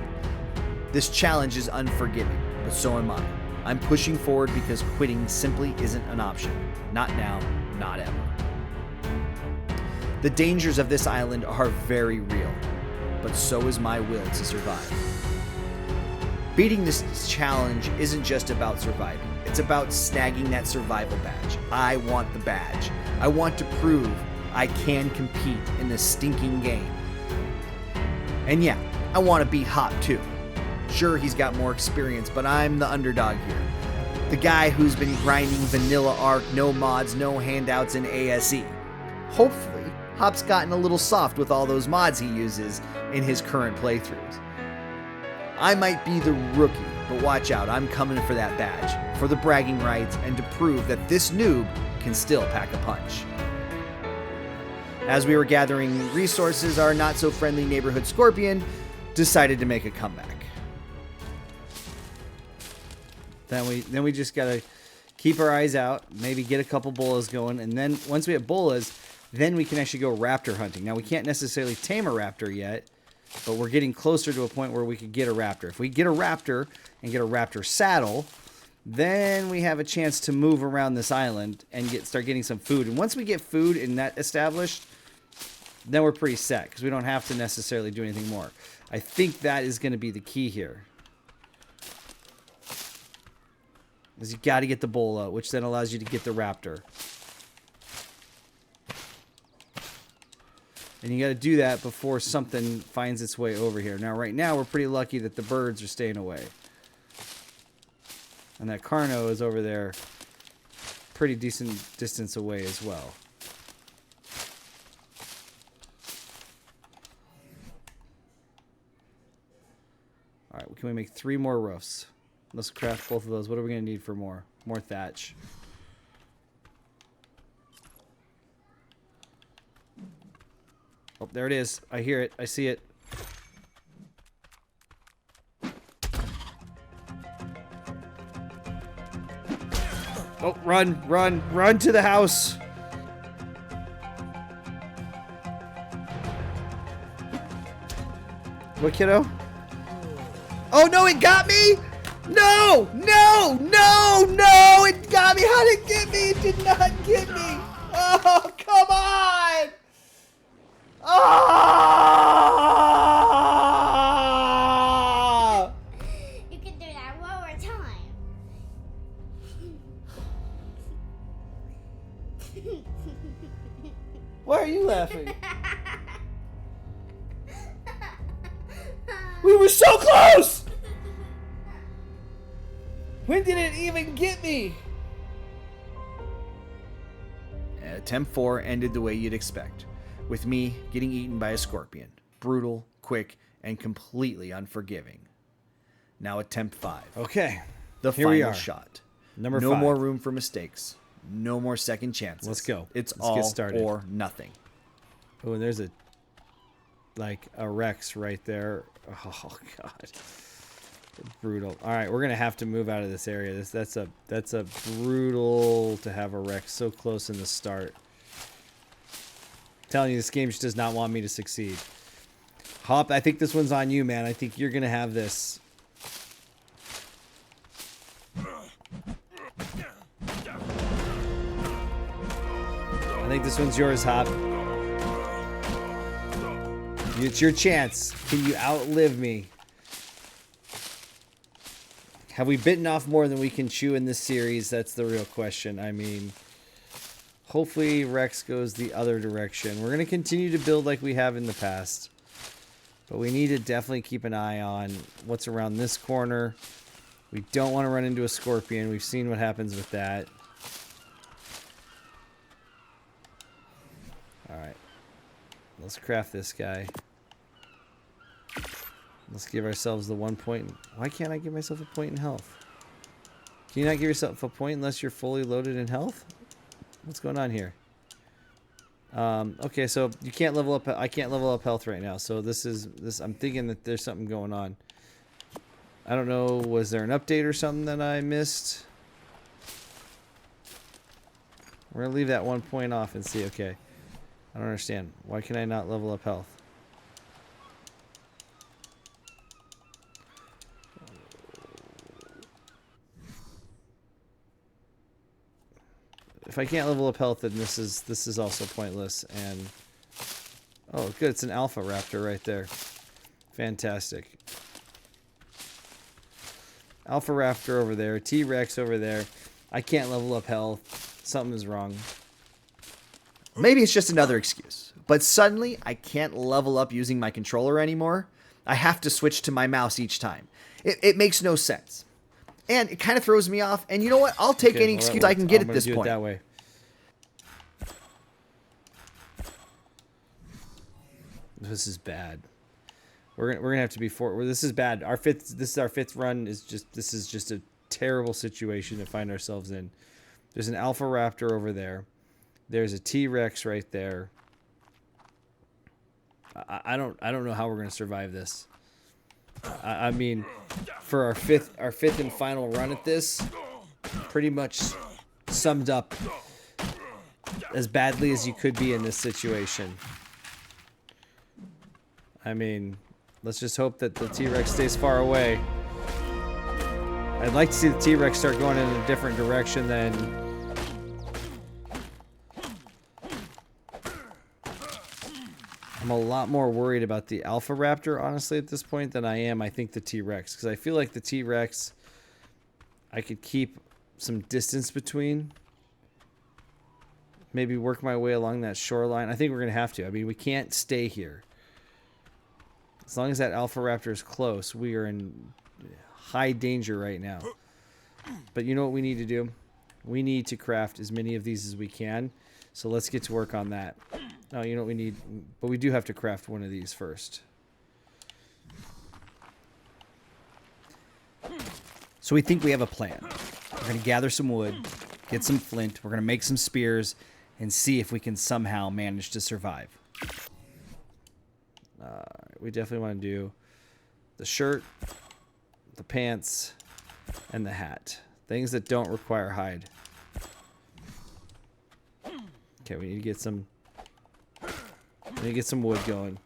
This challenge is unforgiving, but so am I. I'm pushing forward because quitting simply isn't an option. Not now, not ever. The dangers of this island are very real, but so is my will to survive. Beating this challenge isn't just about surviving. It's about snagging that survival badge. I want the badge. I want to prove I can compete in this stinking game. And yeah, I want to beat Hopp too. Sure, he's got more experience, but I'm the underdog here. The guy who's been grinding vanilla Ark, no mods, no handouts, and ASE. Hopefully, Hopp's gotten a little soft with all those mods he uses in his current playthroughs. I might be the rookie, but watch out, I'm coming for that badge, for the bragging rights, and to prove that this noob can still pack a punch. As we were gathering resources, our not-so-friendly neighborhood scorpion decided to make a comeback. Then we just gotta keep our eyes out, maybe get a couple bolas going, and then once we have bolas, then we can actually go raptor hunting. Now we can't necessarily tame a raptor yet, but we're getting closer to a point where we could get a raptor. If we get a raptor and get a raptor saddle, then we have a chance to move around this island and start getting some food. And once we get food and that established, then we're pretty set because we don't have to necessarily do anything more. I think that is going to be the key here. Is you got to get the bola, which then allows you to get the raptor. And you got to do that before something finds its way over here. Now, right now, we're pretty lucky that the birds are staying away. And that Carno is over there pretty decent distance away as well. Alright, can we make 3 more roofs? Let's craft both of those. What are we going to need for more? More thatch. Oh, there it is. I hear it. I see it. Oh, run, run, run to the house. What, kiddo? Oh, no, it got me! No! No! No! No! It got me! How did it get me? It did not get me! Oh, come on! Ah! You can do that one more time. Why are you laughing? We were so close! When did it even get me? Attempt 4 ended the way you'd expect, with me getting eaten by a scorpion. Brutal, quick, and completely unforgiving. Now attempt 5. Okay. The Here we final are. shot. Number No 5. more room for mistakes. No more second chances. Let's go. It's Let's all get started. or nothing. Oh, and there's a Rex right there. Oh god. Brutal. All right, we're gonna have to move out of this area. That's a brutal to have a Rex so close in the start. I'm telling you, this game just does not want me to succeed. Hopp, I think this one's on you, man. I think you're gonna have this. I think this one's yours, Hopp. It's your chance. Can you outlive me? Have we bitten off more than we can chew in this series? That's the real question. I mean, hopefully Rex goes the other direction. We're going to continue to build like we have in the past. But we need to definitely keep an eye on what's around this corner. We don't want to run into a scorpion. We've seen what happens with that. Alright. Let's craft this guy. Let's give ourselves the 1 point. Why can't I give myself a point in health? Can you not give yourself a point unless you're fully loaded in health? What's going on here? Okay, so you can't level up. I can't level up health right now. So this. I'm thinking that there's something going on. I don't know. Was there an update or something that I missed? We're gonna leave that 1 point off and see. Okay, I don't understand. Why can I not level up health? If I can't level up health, then this is also pointless. And oh, good, it's an alpha raptor right there. Fantastic. Alpha raptor over there, T-Rex over there. I can't level up health. Something is wrong. Maybe it's just another excuse. But suddenly, I can't level up using my controller anymore. I have to switch to my mouse each time. It makes no sense. And it kind of throws me off. And you know what? I'll take any excuse I can get at this point. That way. This is bad. We're gonna have to be this is bad. This is our fifth run. This is just a terrible situation to find ourselves in. There's an alpha raptor over there. There's a T-Rex right there. I don't know how we're gonna survive this. I mean, for our fifth and final run at this, pretty much summed up as badly as you could be in this situation. I mean, let's just hope that the T-Rex stays far away. I'd like to see the T-Rex start going in a different direction than... I'm a lot more worried about the Alpha Raptor, honestly, at this point than I am, I think, the T-Rex. Because I feel like the T-Rex, I could keep some distance between. Maybe work my way along that shoreline. I think we're going to have to. I mean, we can't stay here. As long as that Alpha Raptor is close, we are in high danger right now. But you know what we need to do? We need to craft as many of these as we can. So let's get to work on that. Oh, you know what we need? But we do have to craft one of these first. So we think we have a plan. We're going to gather some wood, get some flint, we're going to make some spears, and see if we can somehow manage to survive. We definitely want to do the shirt, the pants, and the hat. Things that don't require hide. Okay, we need to get some... We need to get some wood going.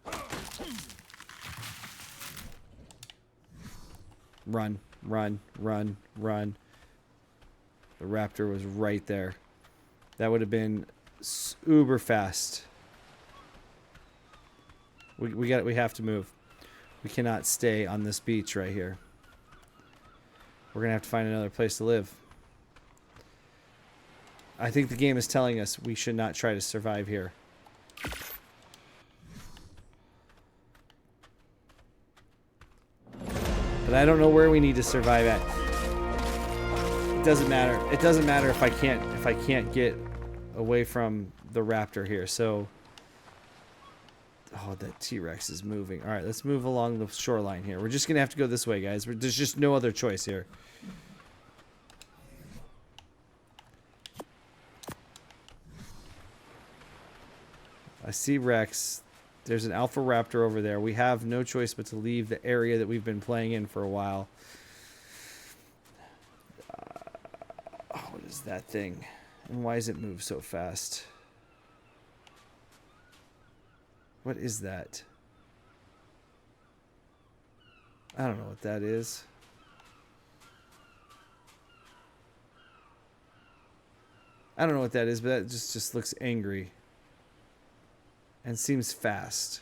Run, run, run, run. The raptor was right there. That would have been uber fast. We have to move. We cannot stay on this beach right here. We're gonna have to find another place to live. I think the game is telling us we should not try to survive here. But I don't know where we need to survive at. It doesn't matter. It doesn't matter if I can't get away from the raptor here. So, oh, that T-Rex is moving. All right, let's move along the shoreline here. We're just gonna have to go this way, guys. There's just no other choice here. I see Rex. There's an Alpha Raptor over there. We have no choice but to leave the area that we've been playing in for a while. What is that thing? And why does it move so fast? What is that? I don't know what that is. I don't know what that is, but that just looks angry. And seems fast.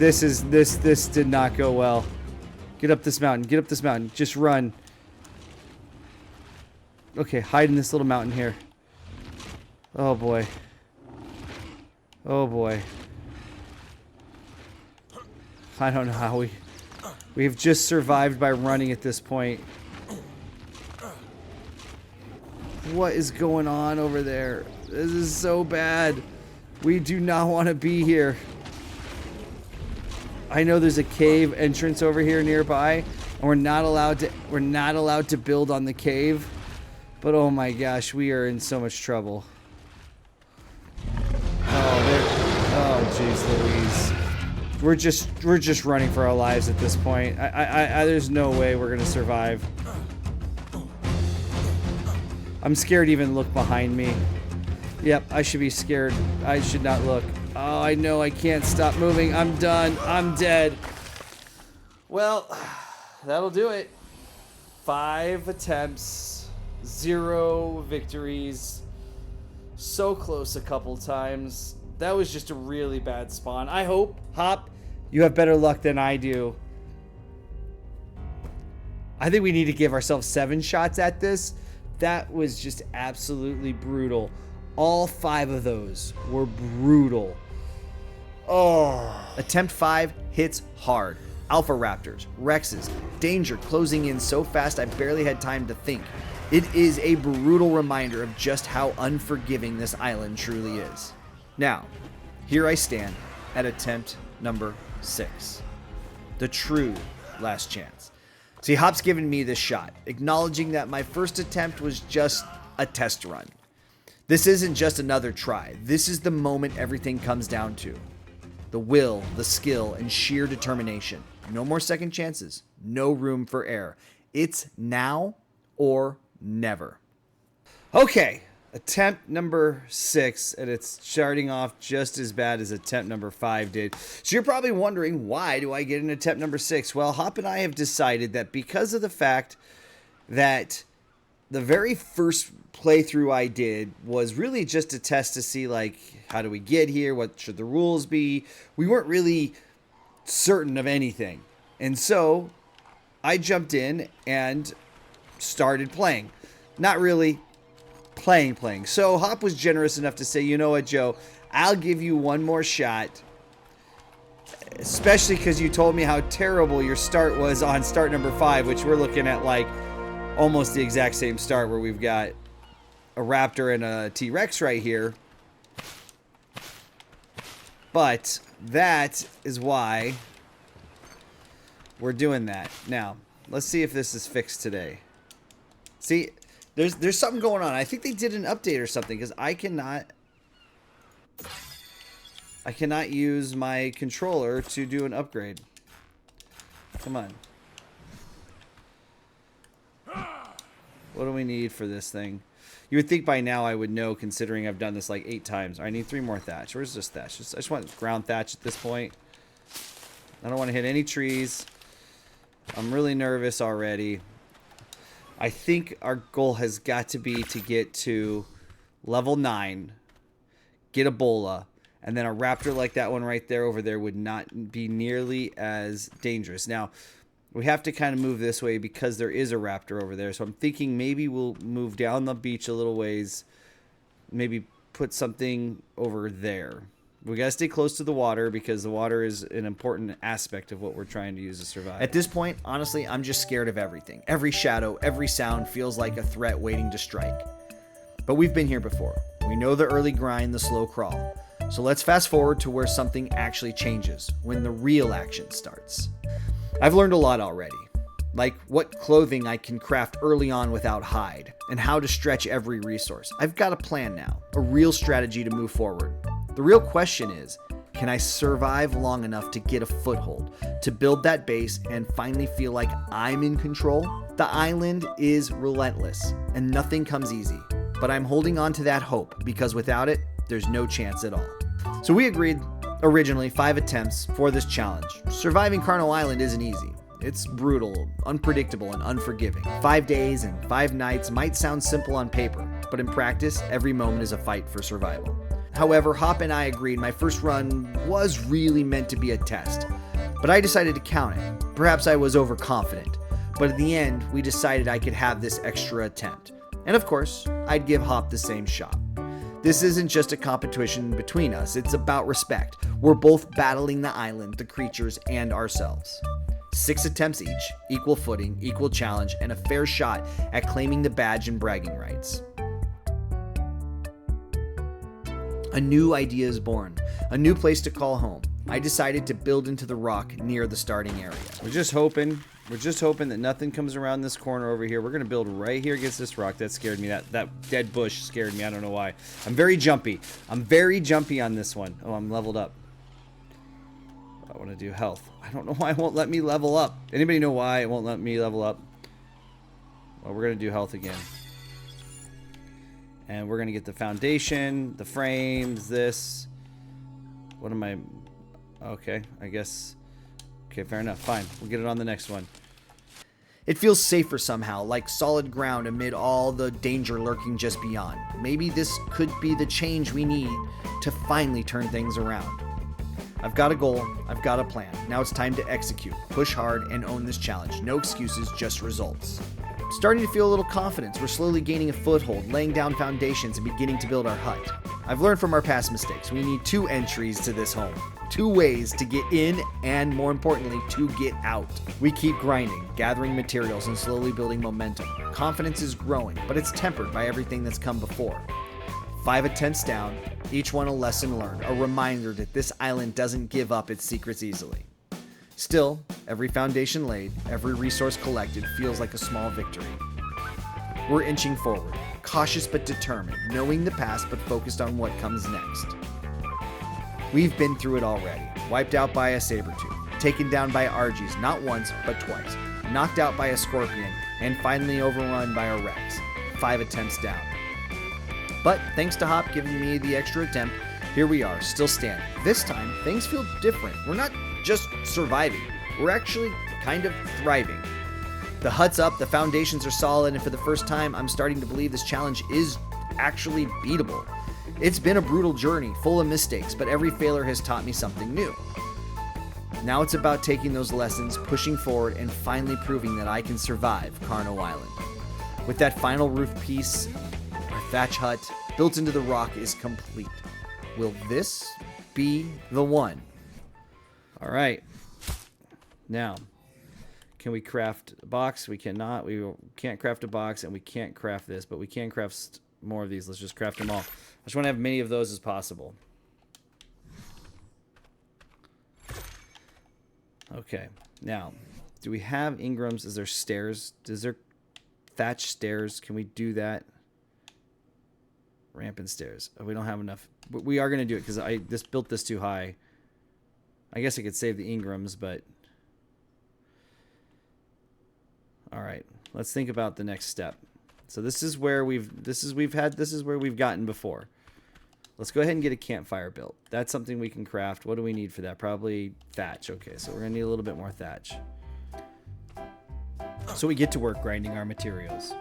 This did not go well. Get up this mountain. Get up this mountain. Just run. Okay, hide in this little mountain here. Oh boy. Oh boy. I don't know how we've just survived by running at this point. What is going on over there? This is so bad. We do not want to be here. I know there's a cave entrance over here nearby, and we're not allowed to build on the cave. But oh my gosh, we are in so much trouble. Oh jeez Louise. We're just running for our lives at this point. There's no way we're gonna survive. I'm scared to even look behind me. Yep, I should be scared. I should not look. Oh, I know I can't stop moving. I'm done. I'm dead. Well, that'll do it. 5 attempts, 0 victories. So close a couple times. That was just a really bad spawn. I hope, Hopp, you have better luck than I do. I think we need to give ourselves 7 shots at this. That was just absolutely brutal. All 5 of those were brutal. Oh. Attempt 5 hits hard. Alpha raptors, Rexes, danger closing in so fast I barely had time to think. It is a brutal reminder of just how unforgiving this island truly is. Now, here I stand at attempt number 6. The true last chance. See, Hopp's given me this shot, acknowledging that my first attempt was just a test run. This isn't just another try. This is the moment everything comes down to. The will, the skill, and sheer determination. No more second chances. No room for error. It's now or never. Okay, attempt number 6, and it's starting off just as bad as attempt number 5 did. So you're probably wondering, why do I get an attempt number 6? Well, Hopp and I have decided that because of the fact that the very first playthrough I did was really just a test to see, like, how do we get here? What should the rules be? We weren't really certain of anything. And so I jumped in and started playing. Not really playing. So Hopp was generous enough to say, you know what, Joe, I'll give you one more shot. Especially because you told me how terrible your start was on start number 5, which we're looking at like almost the exact same start where we've got a raptor and a T-Rex right here. But that is why we're doing that. Now, let's see if this is fixed today. See, there's something going on. I think they did an update or something because I cannot use my controller to do an upgrade. Come on. What do we need for this thing? You would think by now I would know, considering I've done this like 8 times. I need 3 more thatch. Where's this thatch? I just want ground thatch at this point. I don't want to hit any trees. I'm really nervous already. I think our goal has got to be to get to level 9, get a bola, and then a raptor like that one right there over there would not be nearly as dangerous. Now, we have to kind of move this way because there is a raptor over there. So I'm thinking maybe we'll move down the beach a little ways. Maybe put something over there. We got to stay close to the water because the water is an important aspect of what we're trying to use to survive. At this point, honestly, I'm just scared of everything. Every shadow, every sound feels like a threat waiting to strike. But we've been here before. We know the early grind, the slow crawl. So let's fast forward to where something actually changes, when the real action starts. I've learned a lot already, like what clothing I can craft early on without hide, and how to stretch every resource. I've got a plan now, a real strategy to move forward. The real question is, can I survive long enough to get a foothold, to build that base and finally feel like I'm in control? The island is relentless, and nothing comes easy, but I'm holding on to that hope because without it, there's no chance at all. So we agreed originally 5 attempts for this challenge. Surviving Carno Island isn't easy. It's brutal, unpredictable, and unforgiving. 5 days and 5 nights might sound simple on paper, but in practice, every moment is a fight for survival. However, Hopp and I agreed my first run was really meant to be a test, but I decided to count it. Perhaps I was overconfident, but in the end, we decided I could have this extra attempt. And of course, I'd give Hopp the same shot. This isn't just a competition between us, it's about respect. We're both battling the island, the creatures, and ourselves. 6 attempts each, equal footing, equal challenge, and a fair shot at claiming the badge and bragging rights. A new idea is born, a new place to call home. I decided to build into the rock near the starting area. We're just hoping that nothing comes around this corner over here. We're going to build right here against this rock. That scared me. That dead bush scared me. I don't know why. I'm very jumpy. I'm very jumpy on this one. Oh, I'm leveled up. I want to do health. I don't know why it won't let me level up. Anybody know why it won't let me level up? Well, we're going to do health again. And we're going to get the foundation, the frames, this. What am I... Okay, I guess... Okay, fair enough. Fine. We'll get it on the next one. It feels safer somehow, like solid ground amid all the danger lurking just beyond. Maybe this could be the change we need to finally turn things around. I've got a goal, I've got a plan. Now it's time to execute, push hard, and own this challenge. No excuses, just results. Starting to feel a little confidence. We're slowly gaining a foothold, laying down foundations, and beginning to build our hut. I've learned from our past mistakes. We need 2 entries to this home. 2 ways to get in, and more importantly, to get out. We keep grinding, gathering materials, and slowly building momentum. Confidence is growing, but it's tempered by everything that's come before. 5 attempts down, each one a lesson learned, a reminder that this island doesn't give up its secrets easily. Still, every foundation laid, every resource collected feels like a small victory. We're inching forward, cautious but determined, knowing the past but focused on what comes next. We've been through it already. Wiped out by a saber-tooth, taken down by Argies not once but twice, knocked out by a scorpion, and finally overrun by a Rex. 5 attempts down. But thanks to Hopp giving me the extra attempt, here we are, still standing. This time, things feel different. We're not just surviving. We're actually kind of thriving. The hut's up, the foundations are solid, and for the first time, I'm starting to believe this challenge is actually beatable. It's been a brutal journey, full of mistakes, but every failure has taught me something new. Now it's about taking those lessons, pushing forward, and finally proving that I can survive Carno Island. With that final roof piece, our thatch hut, built into the rock, is complete. Will this be the one? All right. Now, can we craft a box? We cannot. We can't craft a box, and we can't craft this, but we can craft more of these. Let's just craft them all. I just want to have many of those as possible. Okay. Now, do we have Ingrams? Is there stairs? Is there thatch stairs? Can we do that? Ramp and stairs. Oh, we don't have enough. But we are going to do it because I just built this too high. I guess I could save the Ingrams, but... All right. Let's think about the next step. So this is where we've gotten before. Let's go ahead and get a campfire built. That's something we can craft. What do we need for that? Probably thatch. Okay, so we're gonna need a little bit more thatch. So we get to work grinding our materials.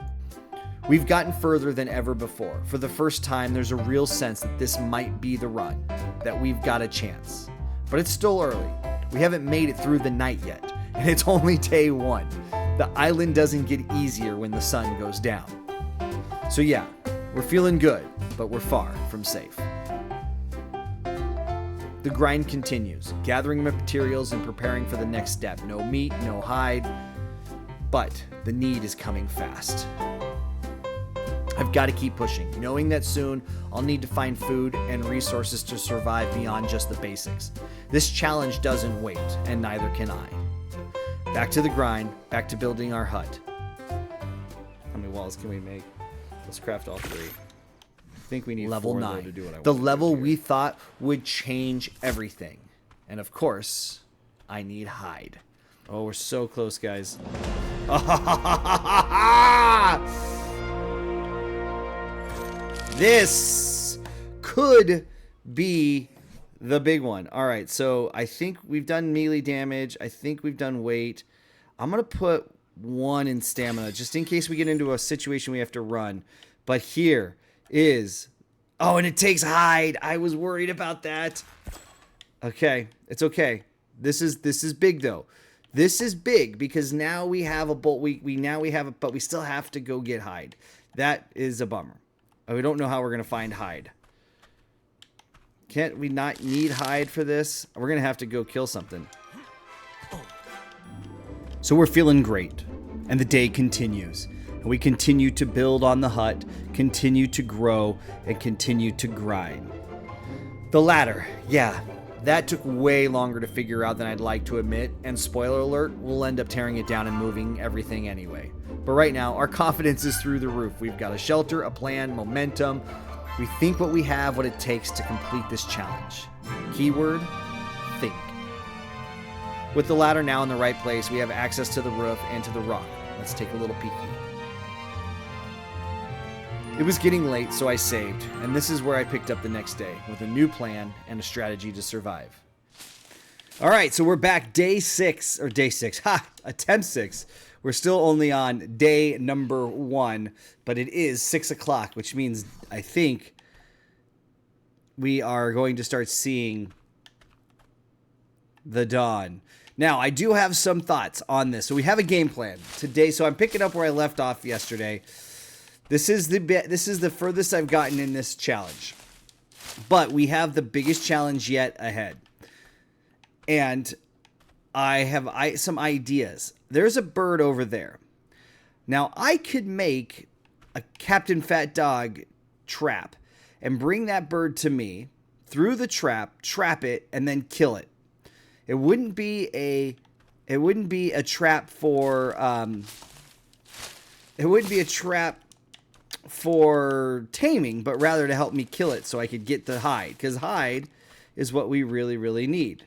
We've gotten further than ever before. For the first time, there's a real sense that this might be the run, that we've got a chance. But it's still early. We haven't made it through the night yet, and it's only day 1. The island doesn't get easier when the sun goes down. So yeah, we're feeling good, but we're far from safe. The grind continues, gathering materials and preparing for the next step. No meat, no hide, but the need is coming fast. I've got to keep pushing, knowing that soon I'll need to find food and resources to survive beyond just the basics. This challenge doesn't wait, and neither can I. Back to the grind, back to building our hut. How many walls can we make? Let's craft all 3. I think we need level 4 9, to do what I want. the level we thought would change everything. And of course, I need hide. Oh, we're so close, guys. This could be the big one. All right, so I think we've done melee damage. I think we've done weight. I'm going to put 1 in stamina just in case we get into a situation we have to run. But here is Oh, and it takes hide. I was worried about that. Okay, it's okay. This is big though. This is big because now we have a bolt. We now we have a, but we still have to go get hide. That is a bummer. We don't know how we're gonna find hide. Can't we not need hide for this? We're gonna have to go kill something. So we're feeling great, and the day continues. And we continue to build on the hut, continue to grow, and continue to grind. The ladder, yeah, that took way longer to figure out than I'd like to admit, and spoiler alert, we'll end up tearing it down and moving everything anyway. But right now, our confidence is through the roof. We've got a shelter, a plan, momentum. We think what we have, what it takes to complete this challenge. Keyword, think. With the ladder now in the right place, we have access to the roof and to the rock. Let's take a little peek. It was getting late, so I saved, and this is where I picked up the next day, with a new plan and a strategy to survive. All right, so we're back day 6, attempt 6. We're still only on day number 1, but it is 6 o'clock, which means I think we are going to start seeing the dawn. Now, I do have some thoughts on this. So we have a game plan today. So I'm picking up where I left off yesterday. This is the furthest I've gotten in this challenge. But we have the biggest challenge yet ahead. And I have some ideas. There's a bird over there. Now, I could make a Captain Fat Dog trap and bring that bird to me through the trap it, and then kill it. It wouldn't be a trap for taming, but rather to help me kill it so I could get the hide, because hide is what we really, really need.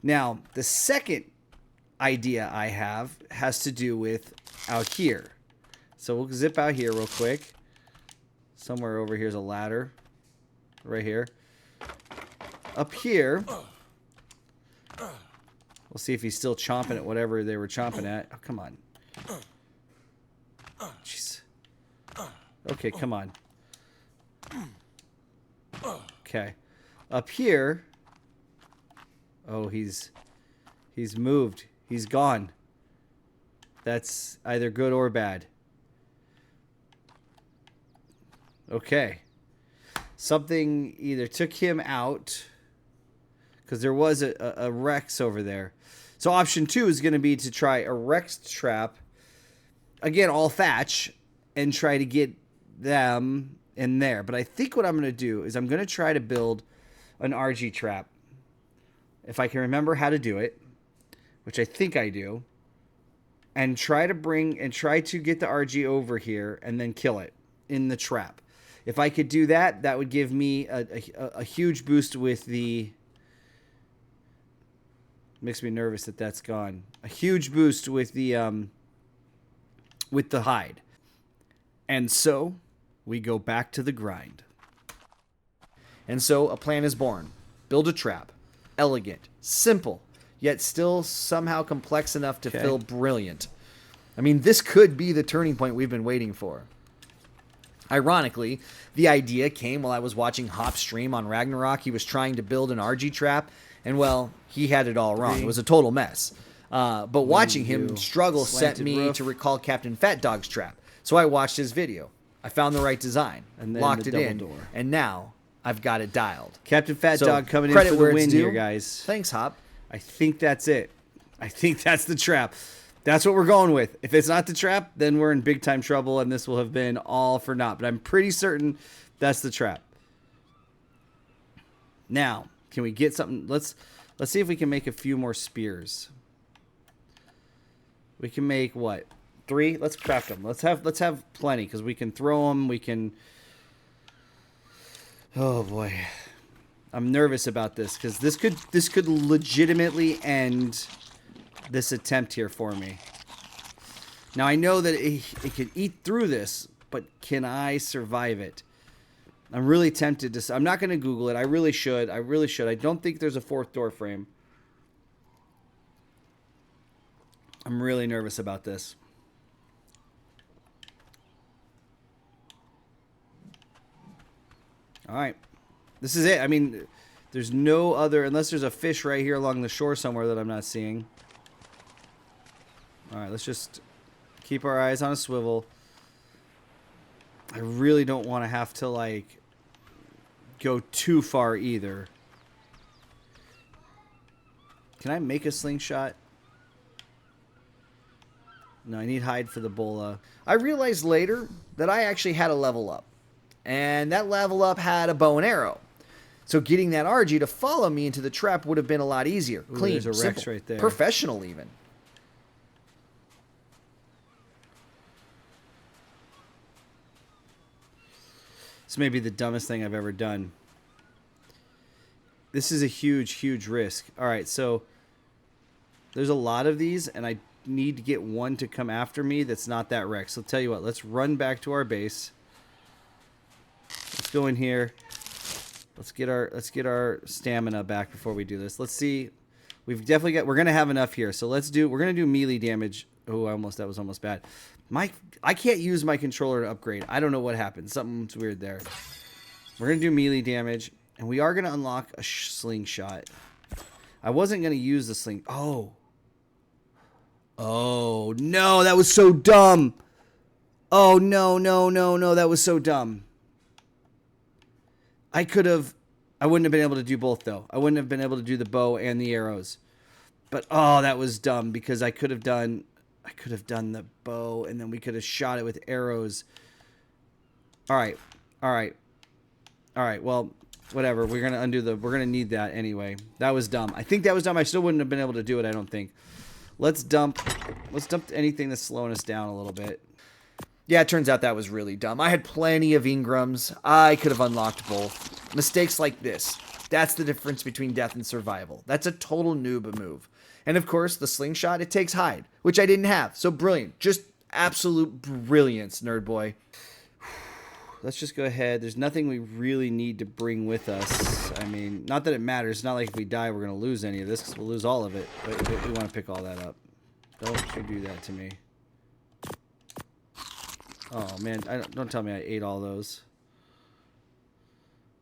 Now, the second idea I have has to do with out here. So we'll zip out here real quick. Somewhere over here's a ladder. Right here. Up here. We'll see if he's still chomping at whatever they were chomping at. Oh, come on. Jeez. Okay, come on. Okay. Up here. Oh, he's moved. He's gone. That's either good or bad. Okay. Something either took him out, because there was a Rex over there. So option 2 is going to be to try a Rex trap. Again, all thatch, and try to get them in there. But I think what I'm going to do is I'm going to try to build an RG trap. If I can remember how to do it, which I think I do, and try to get the RG over here and then kill it in the trap. If I could do that, that would give me a huge boost with the... Makes me nervous that that's gone. A huge boost with the hide. And so, we go back to the grind. And so, a plan is born. Build a trap. Elegant. Simple. Yet still somehow complex enough to feel brilliant. I mean, this could be the turning point we've been waiting for. Ironically, the idea came while I was watching Hopp stream on Ragnarok. He was trying to build an RG trap, and well, he had it all wrong. It was a total mess. But watching him struggle sent me to recall Captain Fat Dog's trap. So I watched his video. I found the right design, and locked it in, and now I've got it dialed. Captain Fat Dog coming in for the win here, guys. Thanks, Hopp. I think that's it. I think that's the trap. That's what we're going with. If it's not the trap, then we're in big time trouble, and this will have been all for naught. But I'm pretty certain that's the trap. Now, can we get something? Let's see if we can make a few more spears. We can make what? 3? Let's craft them. Let's have plenty, because we can throw them. We can. Oh boy, I'm nervous about this, because this could legitimately end this attempt here for me. Now I know that it could eat through this, but can I survive it? I'm really tempted to. I'm not going to Google it. I really should. I don't think there's a 4th door frame. I'm really nervous about this. All right. This is it. I mean, there's no other, unless there's a fish right here along the shore somewhere that I'm not seeing. All right, let's just keep our eyes on a swivel. I really don't want to have to, like, go too far either. Can I make a slingshot? No, I need hide for the bola. I realized later that I actually had a level up. And that level up had a bow and arrow. So getting that RG to follow me into the trap would have been a lot easier. Ooh, Clean, there's a Rex simple, right there. professional even. This may be the dumbest thing I've ever done. This is a huge, huge risk. All right, so there's a lot of these, and I need to get one to come after me that's not that Rex. So tell you what, let's run back to our base. Let's go in here. Let's get our stamina back before we do this. Let's see. We've definitely got. We're gonna have enough here. So we're gonna do melee damage. Oh, that was almost bad. I can't use my controller to upgrade. I don't know what happened. Something's weird there. We're gonna do melee damage, and we are gonna unlock a slingshot. I wasn't gonna use the sling. Oh no, that was so dumb. Oh no, that was so dumb. I wouldn't have been able to do both though. I wouldn't have been able to do the bow and the arrows. But oh, that was dumb because I could have done the bow and then we could have shot it with arrows. All right. Well, whatever. We're going to need that anyway. That was dumb. I think that was dumb. I still wouldn't have been able to do it, I don't think. Let's dump anything that's slowing us down a little bit. Yeah, it turns out that was really dumb. I had plenty of Ingrams. I could have unlocked both. Mistakes like this. That's the difference between death and survival. That's a total noob move. And of course, the slingshot, it takes hide, which I didn't have. So brilliant. Just absolute brilliance, nerd boy. Let's just go ahead. There's nothing we really need to bring with us. I mean, not that it matters. It's not like if we die, we're going to lose any of this because we'll lose all of it. But we want to pick all that up. Don't you do that to me. Oh, man. Don't tell me I ate all those.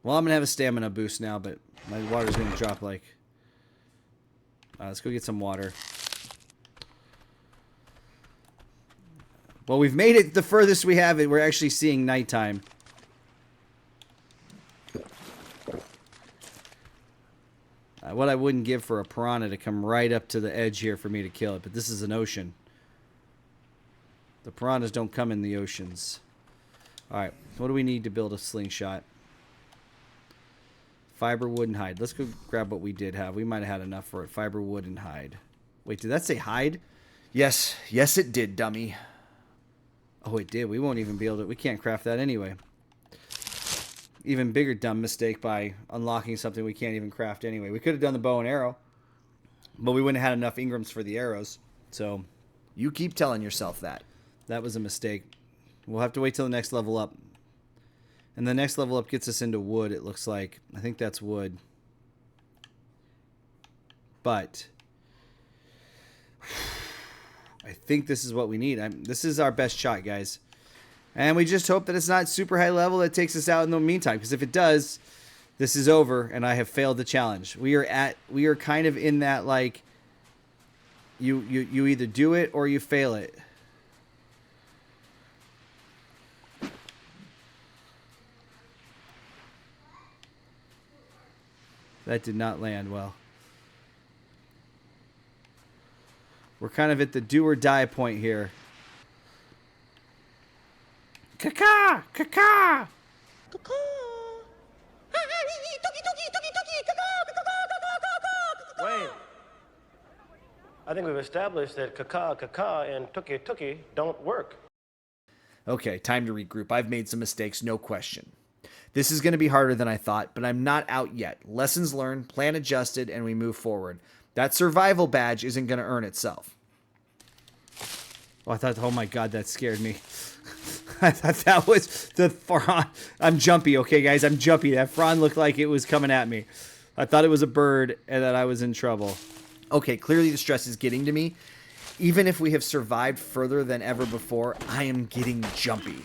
Well, I'm going to have a stamina boost now, but my water's going to drop like... let's go get some water. Well, we've made it the furthest we have it. We're actually seeing nighttime. What I wouldn't give for a piranha to come right up to the edge here for me to kill it, but this is an ocean. The piranhas don't come in the oceans. Alright, what do we need to build a slingshot? Fiber, wood, and hide. Let's go grab what we did have. We might have had enough for it. Fiber, wood, and hide. Wait, did that say hide? Yes, it did, dummy. Oh, it did. We won't even be able to... We can't craft that anyway. Even bigger dumb mistake by unlocking something we can't even craft anyway. We could have done the bow and arrow, but we wouldn't have had enough Ingrams for the arrows. So, you keep telling yourself that. That was a mistake. We'll have to wait till the next level up. And the next level up gets us into wood, it looks like. I think that's wood. But I think this is what we need. This is our best shot, guys. And we just hope that it's not super high level that takes us out in the meantime. Because if it does, this is over and I have failed the challenge. We are kind of in that, like, you either do it or you fail it. That did not land well. We're kind of at the do or die point here. Caca! Caca! Wait. I think we've established that caca and tuki don't work. Okay, time to regroup. I've made some mistakes, no question. This is going to be harder than I thought, but I'm not out yet. Lessons learned, plan adjusted, and we move forward. That survival badge isn't going to earn itself. Oh, I thought, oh my god, that scared me. I thought that was the frond. I'm jumpy, okay, guys? I'm jumpy. That frond looked like it was coming at me. I thought it was a bird and that I was in trouble. Okay, clearly the stress is getting to me. Even if we have survived further than ever before, I am getting jumpy.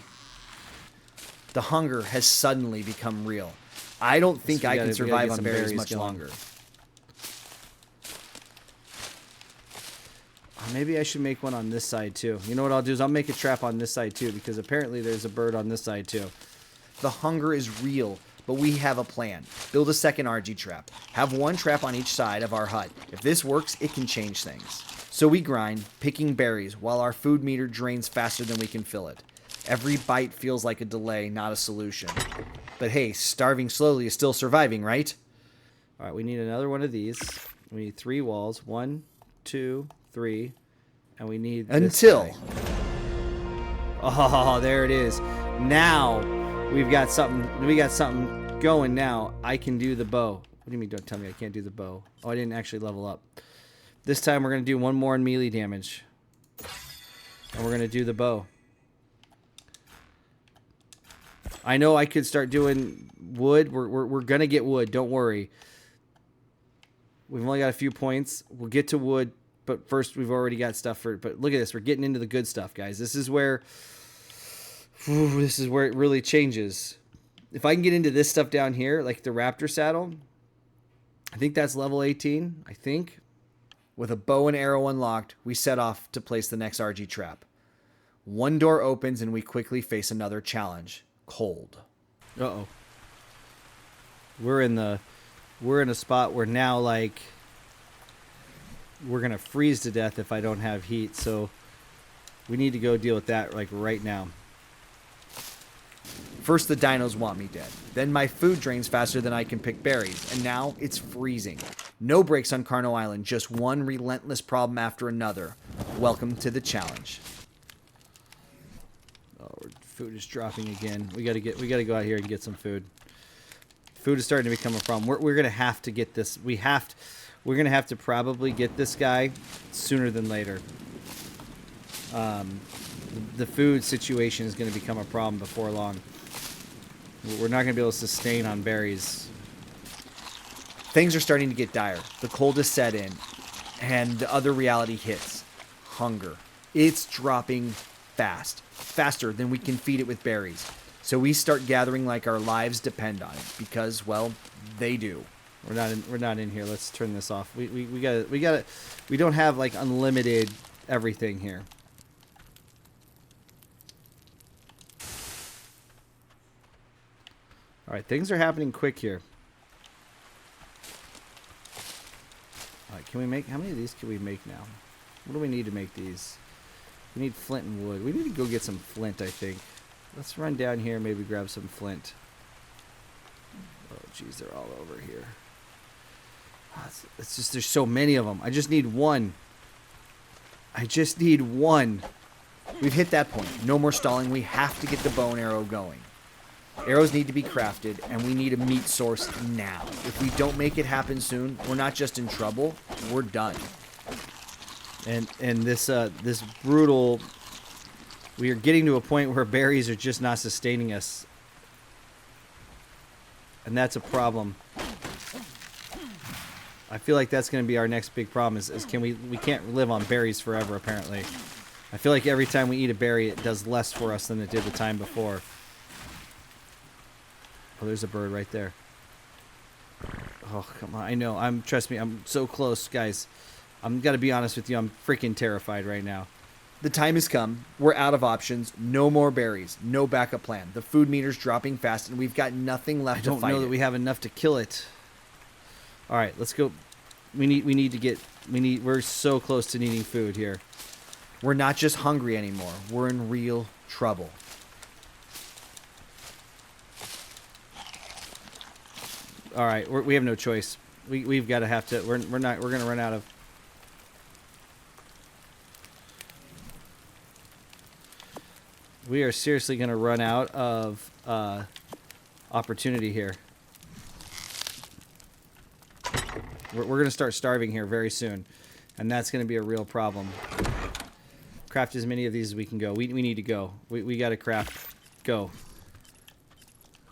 The hunger has suddenly become real. I don't think I can we gotta survive get on some berries berries much going. longer. Maybe I should make one on this side too. You know what I'll do is I'll make a trap on this side too, because apparently there's a bird on this side too. The hunger is real, but we have a plan. Build a second RG trap. Have one trap on each side of our hut. If this works, it can change things. So we grind, picking berries, while our food meter drains faster than we can fill it. Every bite feels like a delay, not a solution. But hey, starving slowly is still surviving, right? All right, we need another one of these. We need 3 walls. 1, 2, 3, and we need this Until. guy. Oh, there it is. Now we've got something. We got something going. Now I can do the bow. What do you mean? Don't tell me I can't do the bow. Oh, I didn't actually level up. This time we're gonna do one more in melee damage, and we're gonna do the bow. I know I could start doing wood. We're gonna get wood. Don't worry. We've only got a few points. We'll get to wood, but first we've already got stuff for it. But look at this. We're getting into the good stuff, guys. This is where it really changes. If I can get into this stuff down here, like the raptor saddle, I think that's level 18, I think. With a bow and arrow unlocked, we set off to place the next RG trap. One door opens and we quickly face another challenge. Cold. Uh-oh. We're in a spot where now, like, we're going to freeze to death if I don't have heat. So we need to go deal with that, like, right now. First, the dinos want me dead. Then my food drains faster than I can pick berries. And now it's freezing. No breaks on Carno Island. Just one relentless problem after another. Welcome to the challenge. Oh, food is dropping again. We gotta go out here and get some food. Food is starting to become a problem. We're gonna have to get this. We're gonna have to probably get this guy sooner than later. The food situation is gonna become a problem before long. We're not gonna be able to sustain on berries. Things are starting to get dire. The cold is set in, and the other reality hits. Hunger. It's dropping fast. Faster than we can feed it with berries. So we start gathering like our lives depend on it. Because, well, they do. We're not in here. Let's turn this off. We don't have like unlimited everything here. All right, things are happening quick here. All right, can we make, how many of these can we make now? What do we need to make these? We need flint and wood. We need to go get some flint, I think. Let's run down here, maybe grab some flint. Oh, jeez, they're all over here. Oh, it's just, there's so many of them. I just need one. I just need one. We've hit that point. No more stalling. We have to get the bow and arrow going. Arrows need to be crafted, and we need a meat source now. If we don't make it happen soon, we're not just in trouble, we're done. And this brutal, we are getting to a point where berries are just not sustaining us. And that's a problem. I feel like that's going to be our next big problem is we can't live on berries forever, apparently. I feel like every time we eat a berry, it does less for us than it did the time before. Oh, there's a bird right there. Oh, come on. I know. Trust me, I'm so close, guys. I'm got to be honest with you. I'm freaking terrified right now. The time has come. We're out of options. No more berries. No backup plan. The food meter's dropping fast, and we've got nothing left to fight. I don't know that we have enough to kill it. All right, let's go. We're so close to needing food here. We're not just hungry anymore. We're in real trouble. All right, we have no choice. We've got to have to. We're going to run out of. We are seriously going to run out of opportunity here. We're going to start starving here very soon, and that's going to be a real problem. Craft as many of these as we can go. We need to go. We got to craft. Go.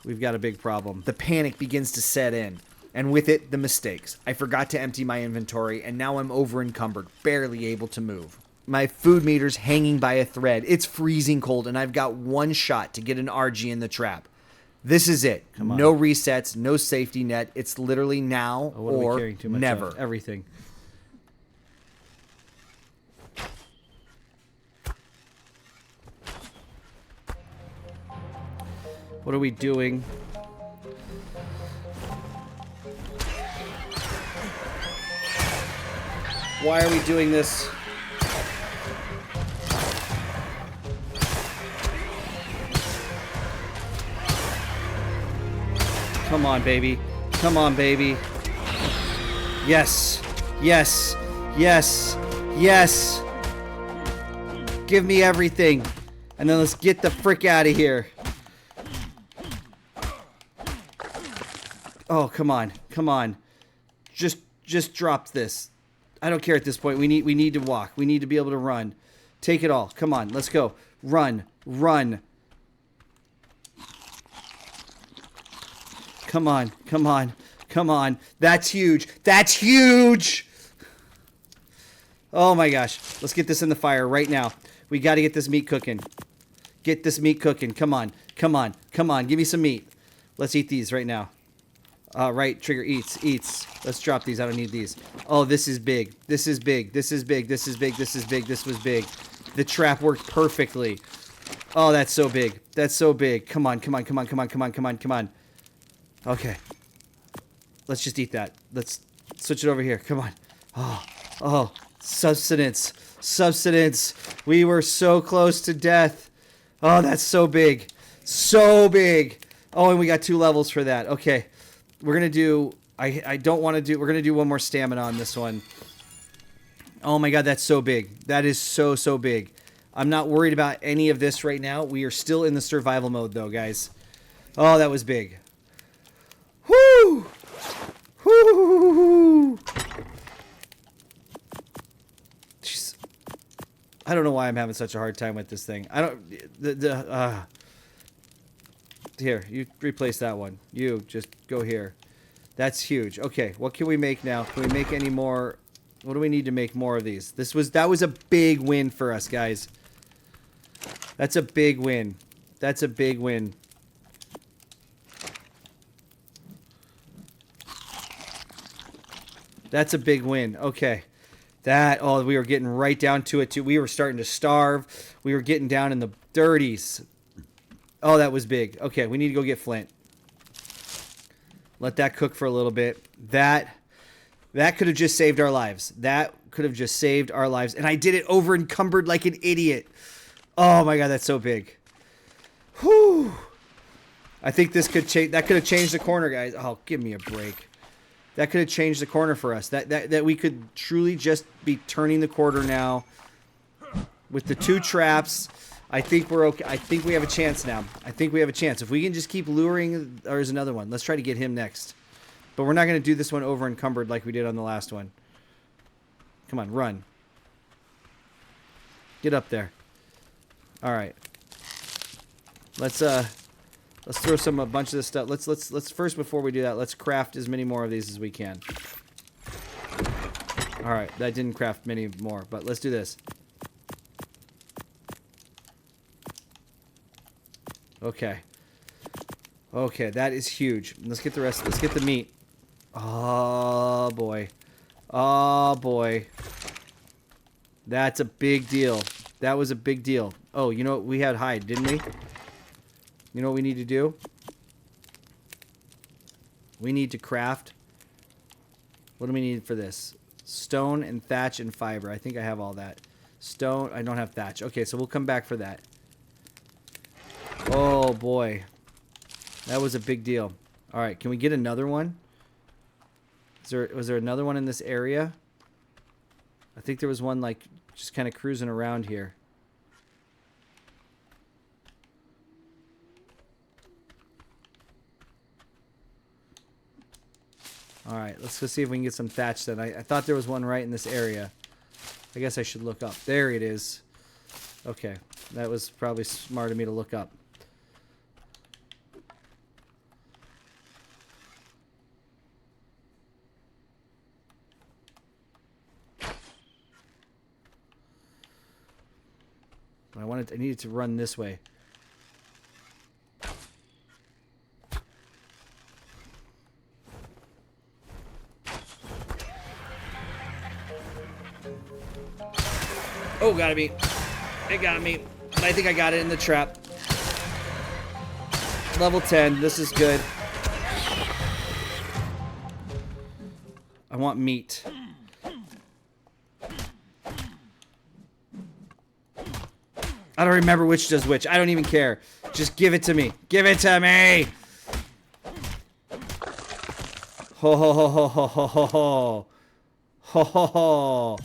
We've got a big problem. The panic begins to set in, and with it, the mistakes. I forgot to empty my inventory, and now I'm over-encumbered, barely able to move. My food meter's hanging by a thread. It's freezing cold, and I've got one shot to get an RG in the trap. This is it. Come on. No resets, no safety net. It's literally now Oh, what are we or carrying too much never. of? Everything. What are we doing? Why are we doing this? Come on, baby. Come on, baby. Yes. Yes. Yes. Yes. Give me everything. And then let's get the frick out of here. Oh, come on. Come on. Just drop this. I don't care at this point. We need to walk. We need to be able to run. Take it all. Come on. Let's go. Run. Run. Come on. Come on. Come on. That's huge. That's huge. Oh my gosh. Let's get this in the fire right now. We got to get this meat cooking. Get this meat cooking. Come on. Come on. Come on. Give me some meat. Let's eat these right now. Right, Trigger eats. Let's drop these. I don't need these. Oh, this is big. This is big. This is big. This is big. This is big. This was big. The trap worked perfectly. Oh, that's so big. That's so big. Come on, come on, come on, come on, come on, come on, come on. Okay. Let's just eat that. Let's switch it over here. Come on. Oh, substance. Substance. We were so close to death. Oh, that's so big. So big. Oh, and we got 2 levels for that. Okay. We're going to do... I don't want to do... We're going to do one more stamina on this one. Oh my god, that's so big. That is so big. I'm not worried about any of this right now. We are still in the survival mode, though, guys. Oh, that was big. Whoo! Whoo! Jeez. I don't know why I'm having such a hard time with this thing. I don't... Here, you replace that one. You just go here. That's huge. Okay, what can we make now? Can we make any more? What do we need to make more of these? That was a big win for us, guys. That's a big win. That's a big win. That's a big win. Okay. Oh, we were getting right down to it too. We were starting to starve. We were getting down in the dirties. Oh, that was big. Okay, we need to go get flint. Let that cook for a little bit. That could have just saved our lives. That could have just saved our lives. And I did it over encumbered like an idiot. Oh my god, that's so big. Whew. I think this could change. That could have changed the corner, guys. Oh, give me a break. That could have changed the corner for us. That we could truly just be turning the quarter now. With the 2 traps, I think we're okay. I think we have a chance now. I think we have a chance. If we can just keep luring... There's another one. Let's try to get him next. But we're not going to do this one over encumbered like we did on the last one. Come on, run. Get up there. All right. Let's throw a bunch of this stuff. Let's first, before we do that, let's craft as many more of these as we can. All right, that didn't craft many more, but let's do this. Okay. Okay, that is huge. Let's get the rest. Let's get the meat. Oh, boy. Oh, boy. That's a big deal. That was a big deal. Oh, you know what? We had hide, didn't we? You know what we need to do? We need to craft. What do we need for this? Stone and thatch and fiber. I think I have all that. Stone. I don't have thatch. Okay, so we'll come back for that. Oh, boy. That was a big deal. All right, can we get another one? Was there another one in this area? I think there was one, like, just kind of cruising around here. All right, let's go see if we can get some thatch then. I thought there was one right in this area. I guess I should look up. There it is. Okay, that was probably smart of me to look up. I needed to run this way. Oh, got me. It got me. I think I got it in the trap. Level 10. This is good. I want meat. I don't remember which does which. I don't even care. Just give it to me. Give it to me! Ho ho ho ho ho ho ho ho. Ho ho ho.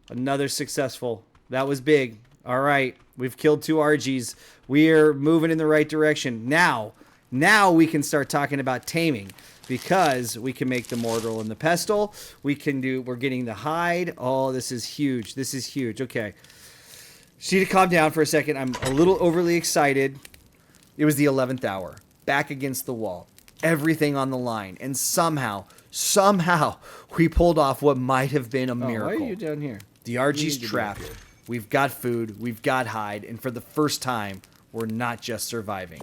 Another successful. That was big. Alright. We've killed 2 RGs. We're moving in the right direction. Now we can start talking about taming. Because we can make the mortar and the pestle. We're getting the hide. Oh, this is huge. This is huge. Okay. Just need to calm down for a second. I'm a little overly excited. It was the 11th hour. Back against the wall. Everything on the line. And somehow, we pulled off what might have been a miracle. Why are you down here? The RG's trapped. We've got food. We've got hide. And for the first time, we're not just surviving.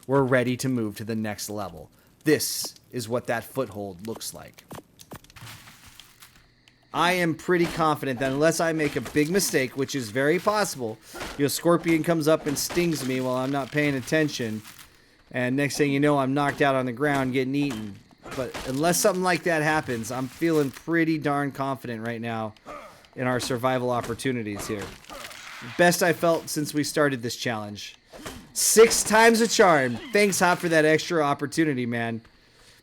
We're ready to move to the next level. This is what that foothold looks like. I am pretty confident that unless I make a big mistake, which is very possible, scorpion comes up and stings me while I'm not paying attention, and next thing you know, I'm knocked out on the ground getting eaten. But unless something like that happens, I'm feeling pretty darn confident right now in our survival opportunities here. Best I felt since we started this challenge. 6 times a charm. Thanks, Hopp, for that extra opportunity, man.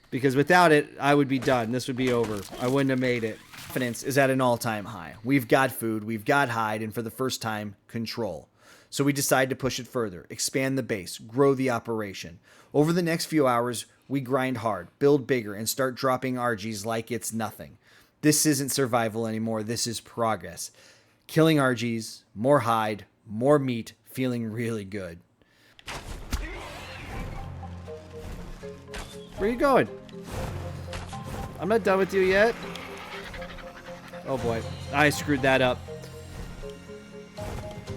Because without it, I would be done. This would be over. I wouldn't have made it. Confidence is at an all-time high. We've got food, we've got hide, and for the first time, control. So we decide to push it further, expand the base, grow the operation. Over the next few hours, we grind hard, build bigger, and start dropping RGs like it's nothing. This isn't survival anymore. This is progress. Killing RGs, more hide, more meat, feeling really good. Where are you going? I'm not done with you yet. Oh boy, I screwed that up.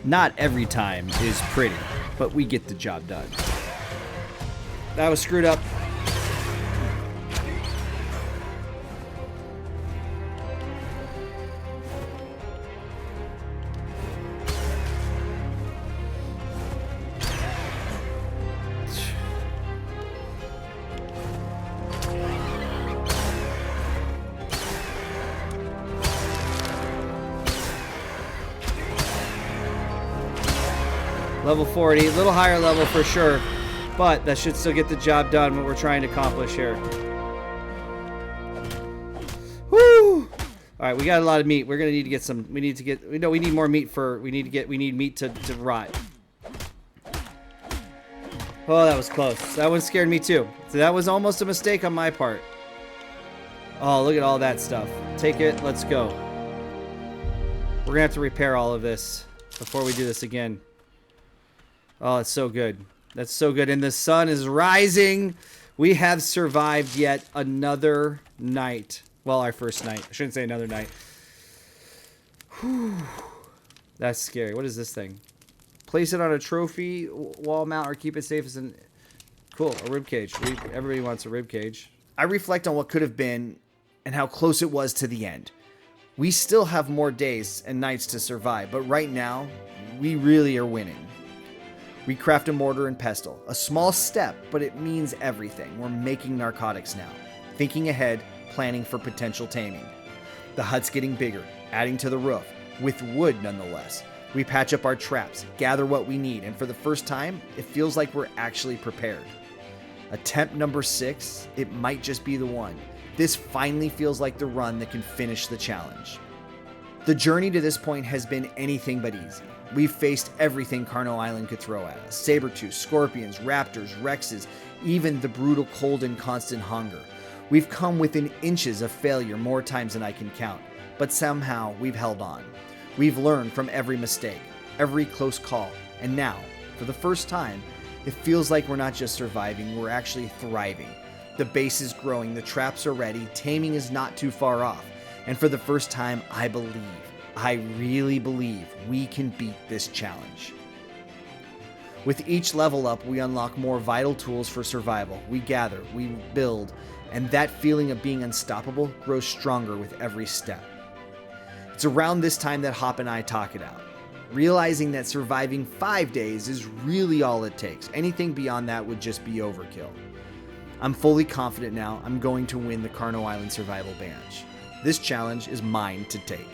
Not every time is pretty, but we get the job done. That was screwed up. Level 40, a little higher level for sure, but that should still get the job done, what we're trying to accomplish here. Woo! All right, we got a lot of meat. We're gonna need to get some. We need more meat for. We need meat to rot. Oh, that was close. That one scared me too. So that was almost a mistake on my part. Oh, look at all that stuff. Take it. Let's go. We're gonna have to repair all of this before we do this again. Oh, it's so good. That's so good. And the sun is rising. We have survived yet another night. Well, our first night. I shouldn't say another night. Whew. That's scary. What is this thing? Place it on a trophy wall mount or keep it safe as an... Cool, a rib cage. Everybody wants a rib cage. I reflect on what could have been and how close it was to the end. We still have more days and nights to survive, but right now, we really are winning. We craft a mortar and pestle. A small step, but it means everything. We're making narcotics now. Thinking ahead, planning for potential taming. The hut's getting bigger, adding to the roof, with wood nonetheless. We patch up our traps, gather what we need, and for the first time, it feels like we're actually prepared. Attempt number 6, it might just be the one. This finally feels like the run that can finish the challenge. The journey to this point has been anything but easy. We've faced everything Carno Island could throw at us. Saber-tooths, scorpions, raptors, rexes, even the brutal cold and constant hunger. We've come within inches of failure more times than I can count, but somehow we've held on. We've learned from every mistake, every close call, and now, for the first time, it feels like we're not just surviving, we're actually thriving. The base is growing, the traps are ready, taming is not too far off, and for the first time, I really believe we can beat this challenge. With each level up, we unlock more vital tools for survival. We gather, we build, and that feeling of being unstoppable grows stronger with every step. It's around this time that Hopp and I talk it out, realizing that surviving 5 days is really all it takes. Anything beyond that would just be overkill. I'm fully confident now I'm going to win the Carno Island Survival Badge. This challenge is mine to take.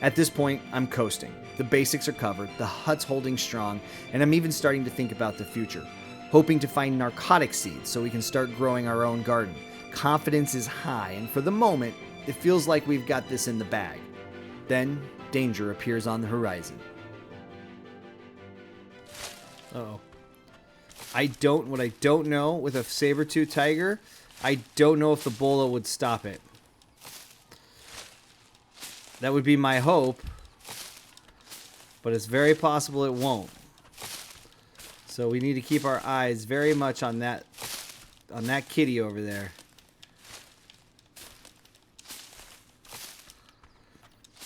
At this point, I'm coasting. The basics are covered, the hut's holding strong, and I'm even starting to think about the future, hoping to find narcotic seeds so we can start growing our own garden. Confidence is high, and for the moment, it feels like we've got this in the bag. Then, danger appears on the horizon. Uh-oh. What I don't know with a saber-tooth tiger, I don't know if the bola would stop it. That would be my hope, but it's very possible it won't. So we need to keep our eyes very much on that kitty over there.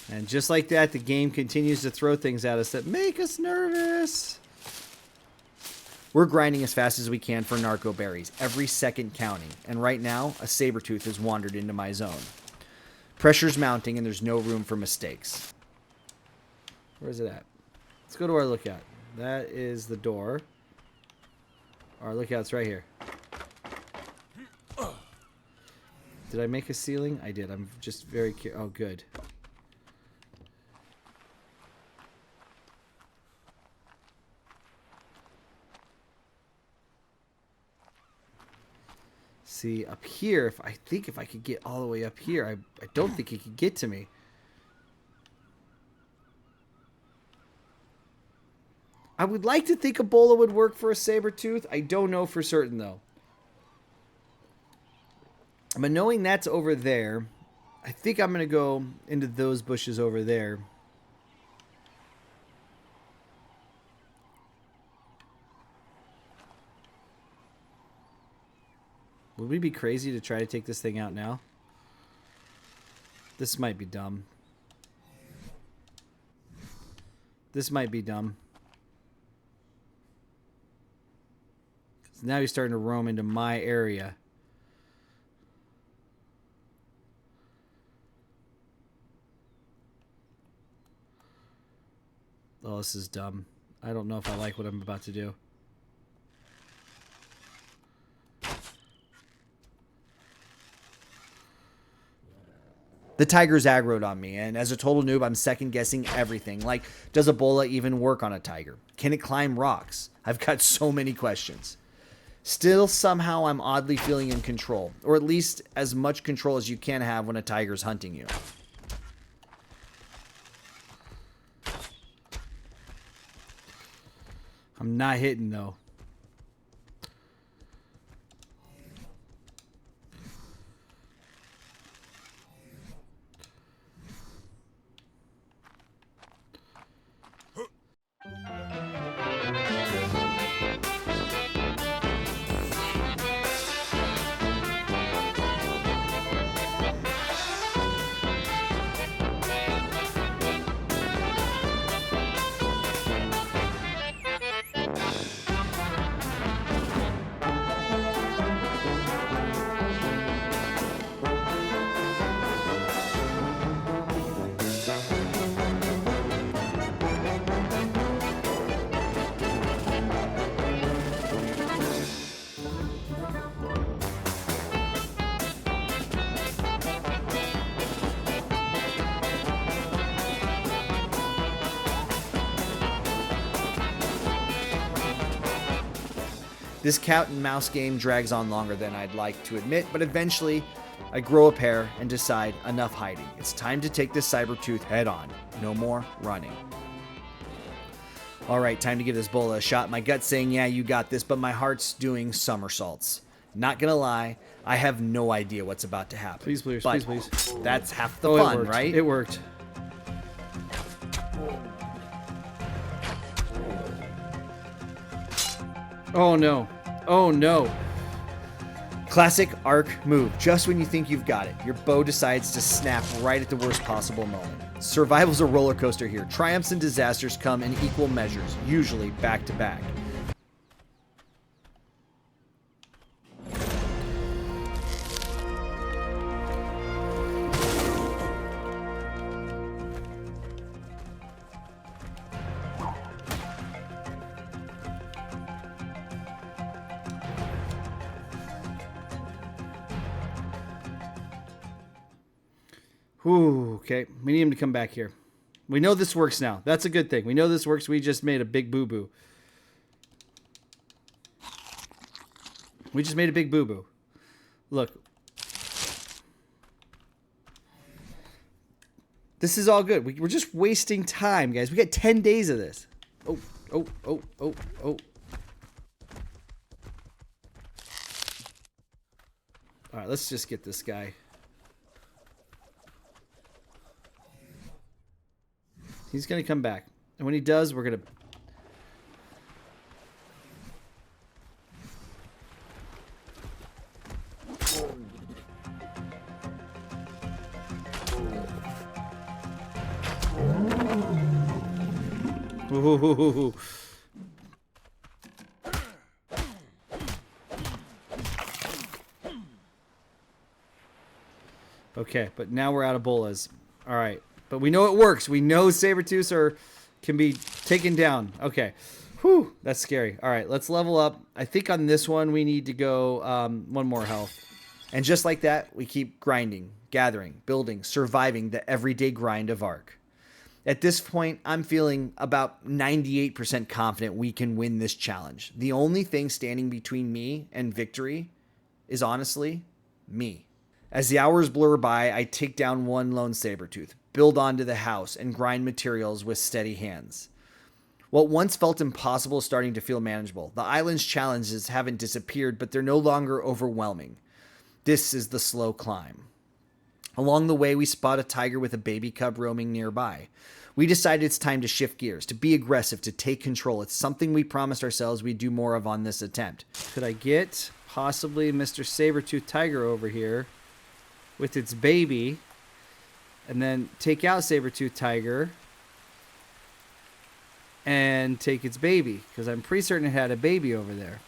And just like that, the game continues to throw things at us that make us nervous. We're grinding as fast as we can for narco berries, every second counting, and right now, a saber-tooth has wandered into my zone. Pressure's mounting and there's no room for mistakes. Where's it at? Let's go to our lookout. That is the door. Our lookout's right here. Did I make a ceiling? I did. I'm just very curious. Oh, good. See, up here, if I could get all the way up here, I don't think it could get to me. I would like to think Ebola would work for a saber-tooth. I don't know for certain, though. But knowing that's over there, I think I'm going to go into those bushes over there. Would we be crazy to try to take this thing out now? This might be dumb. This might be dumb. Now he's starting to roam into my area. Oh, this is dumb. I don't know if I like what I'm about to do. The tiger's aggroed on me, and as a total noob, I'm second-guessing everything. Like, does Ebola even work on a tiger? Can it climb rocks? I've got so many questions. Still, somehow, I'm oddly feeling in control, or at least as much control as you can have when a tiger's hunting you. I'm not hitting, though. This cat and mouse game drags on longer than I'd like to admit, but eventually I grow a pair and decide enough hiding. It's time to take this saber-tooth head on. No more running. Alright, time to give this bola a shot. My gut's saying, yeah, you got this, but my heart's doing somersaults. Not gonna lie, I have no idea what's about to happen. Please, please, but please, please. That's half the Oh, fun, it worked. right? It worked. Oh no. Oh no. Classic Ark move. Just when you think you've got it, your bow decides to snap right at the worst possible moment. Survival's a roller coaster here. Triumphs and disasters come in equal measures, usually back to back. Whew, okay. We need him to come back here. We know this works now. That's a good thing. We know this works. We just made a big boo-boo. We just made a big boo-boo. Look. This is all good. We're just wasting time, guys. We got 10 days of this. Oh, oh, oh, oh, oh. All right, let's just get this guy. He's going to come back. And when he does, we're going to... Ooh. Okay, but now we're out of bolas. All right. But we know it works. We know saber-tooths can be taken down. Okay. Whew, that's scary. All right, let's level up. I think on this one we need to go one more health. And just like that, we keep grinding, gathering, building, surviving the everyday grind of Ark. At this point, I'm feeling about 98% confident we can win this challenge. The only thing standing between me and victory is honestly me. As the hours blur by, I take down one lone saber-tooth, build onto the house, and grind materials with steady hands. What once felt impossible is starting to feel manageable. The island's challenges haven't disappeared, but they're no longer overwhelming. This is the slow climb. Along the way, we spot a tiger with a baby cub roaming nearby. We decided it's time to shift gears, to be aggressive, to take control. It's something we promised ourselves we'd do more of on this attempt. Could I get possibly Mr. Saber-tooth Tiger over here with its baby and then take out Saber-tooth Tiger and take its baby? Because I'm pretty certain it had a baby over there.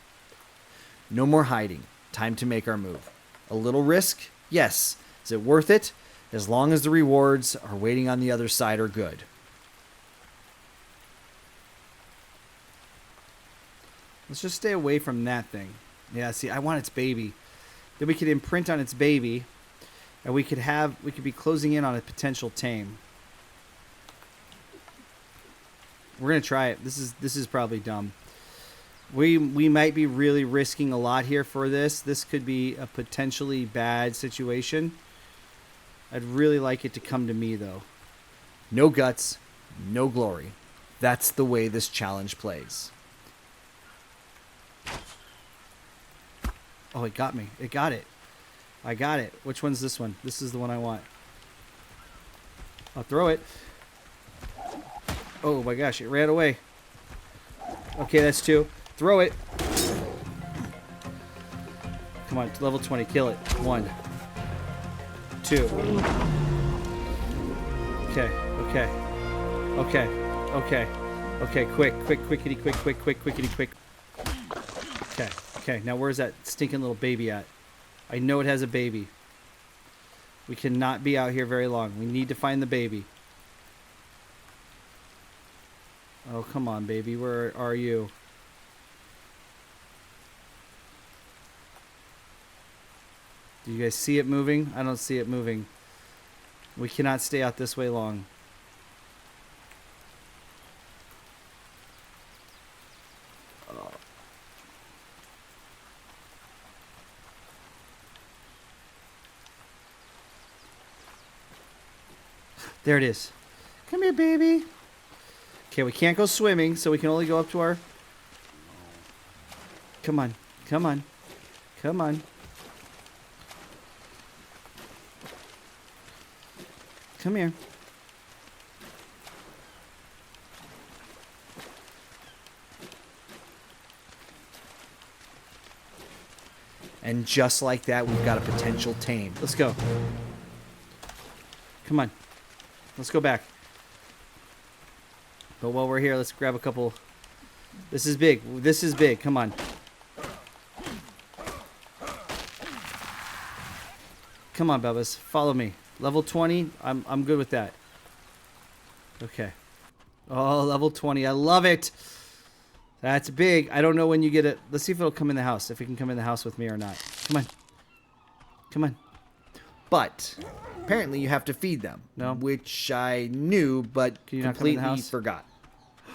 No more hiding. Time to make our move. A little risk? Yes. Is it worth it? As long as the rewards are waiting on the other side are good. Let's just stay away from that thing. Yeah, see, I want its baby. Then we could imprint on its baby, and we could be closing in on a potential tame. We're gonna try it. This is probably dumb. We might be really risking a lot here for this. This could be a potentially bad situation. I'd really like it to come to me, though. No guts, no glory. That's the way this challenge plays. Oh, it got me. It got it. I got it. Which one's this one? This is the one I want. I'll throw it. Oh my gosh, it ran away. Okay, that's 2. Throw it. Come on, level 20. Kill it. 1. 2. Okay, okay. Okay, okay. Okay, quickity, quick. Okay, okay. Now where's that stinking little baby at? I know it has a baby. We cannot be out here very long. We need to find the baby. Oh, come on, baby. Where are you? Do you guys see it moving? I don't see it moving. We cannot stay out this way long. Oh. There it is. Come here, baby. Okay, we can't go swimming, so we can only go up to our... Come on. Come on. Come on. Come here. And just like that, we've got a potential tame. Let's go. Come on. Let's go back. But while we're here, let's grab a couple. This is big. This is big. Come on. Come on, Bubbas. Follow me. Level 20. I'm good with that. Okay. Oh, level 20. I love it. That's big. I don't know when you get it. Let's see if it'll come in the house. If it can come in the house with me or not. Come on. Come on. But apparently you have to feed them. No. Which I knew, but Can you not come in the completely house? forgot.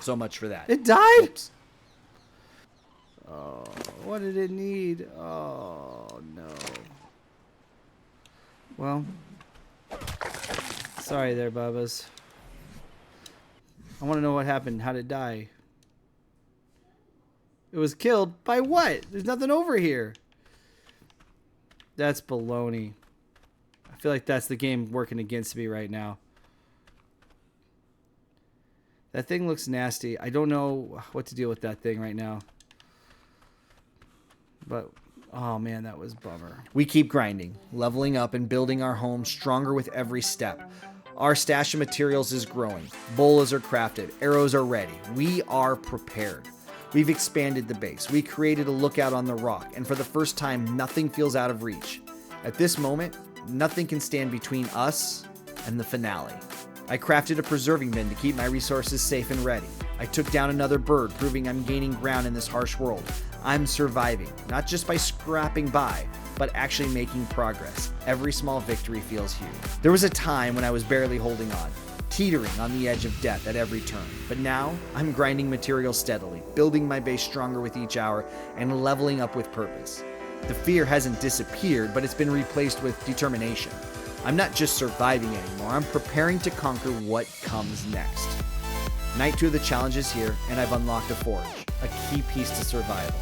So much for that. It died? Oops. Oh, what did it need? Oh, no. Well, sorry there, Bubbas. I want to know what happened. How did it die? It was killed by what? There's nothing over here. That's baloney. I feel like that's the game working against me right now. That thing looks nasty. I don't know what to deal with that thing right now. But, oh man, that was a bummer. We keep grinding, leveling up, and building our home stronger with every step. Our stash of materials is growing. Bolas are crafted. Arrows are ready. We are prepared. We've expanded the base. We created a lookout on the rock, and for the first time, nothing feels out of reach. At this moment, nothing can stand between us and the finale. I crafted a preserving bin to keep my resources safe and ready. I took down another bird, proving I'm gaining ground in this harsh world. I'm surviving, not just by scrapping by, but actually making progress. Every small victory feels huge. There was a time when I was barely holding on, teetering on the edge of death at every turn. But now, I'm grinding material steadily, building my base stronger with each hour, and leveling up with purpose. The fear hasn't disappeared, but it's been replaced with determination. I'm not just surviving anymore, I'm preparing to conquer what comes next. Night 2 of the challenge is here, and I've unlocked a forge, a key piece to survival.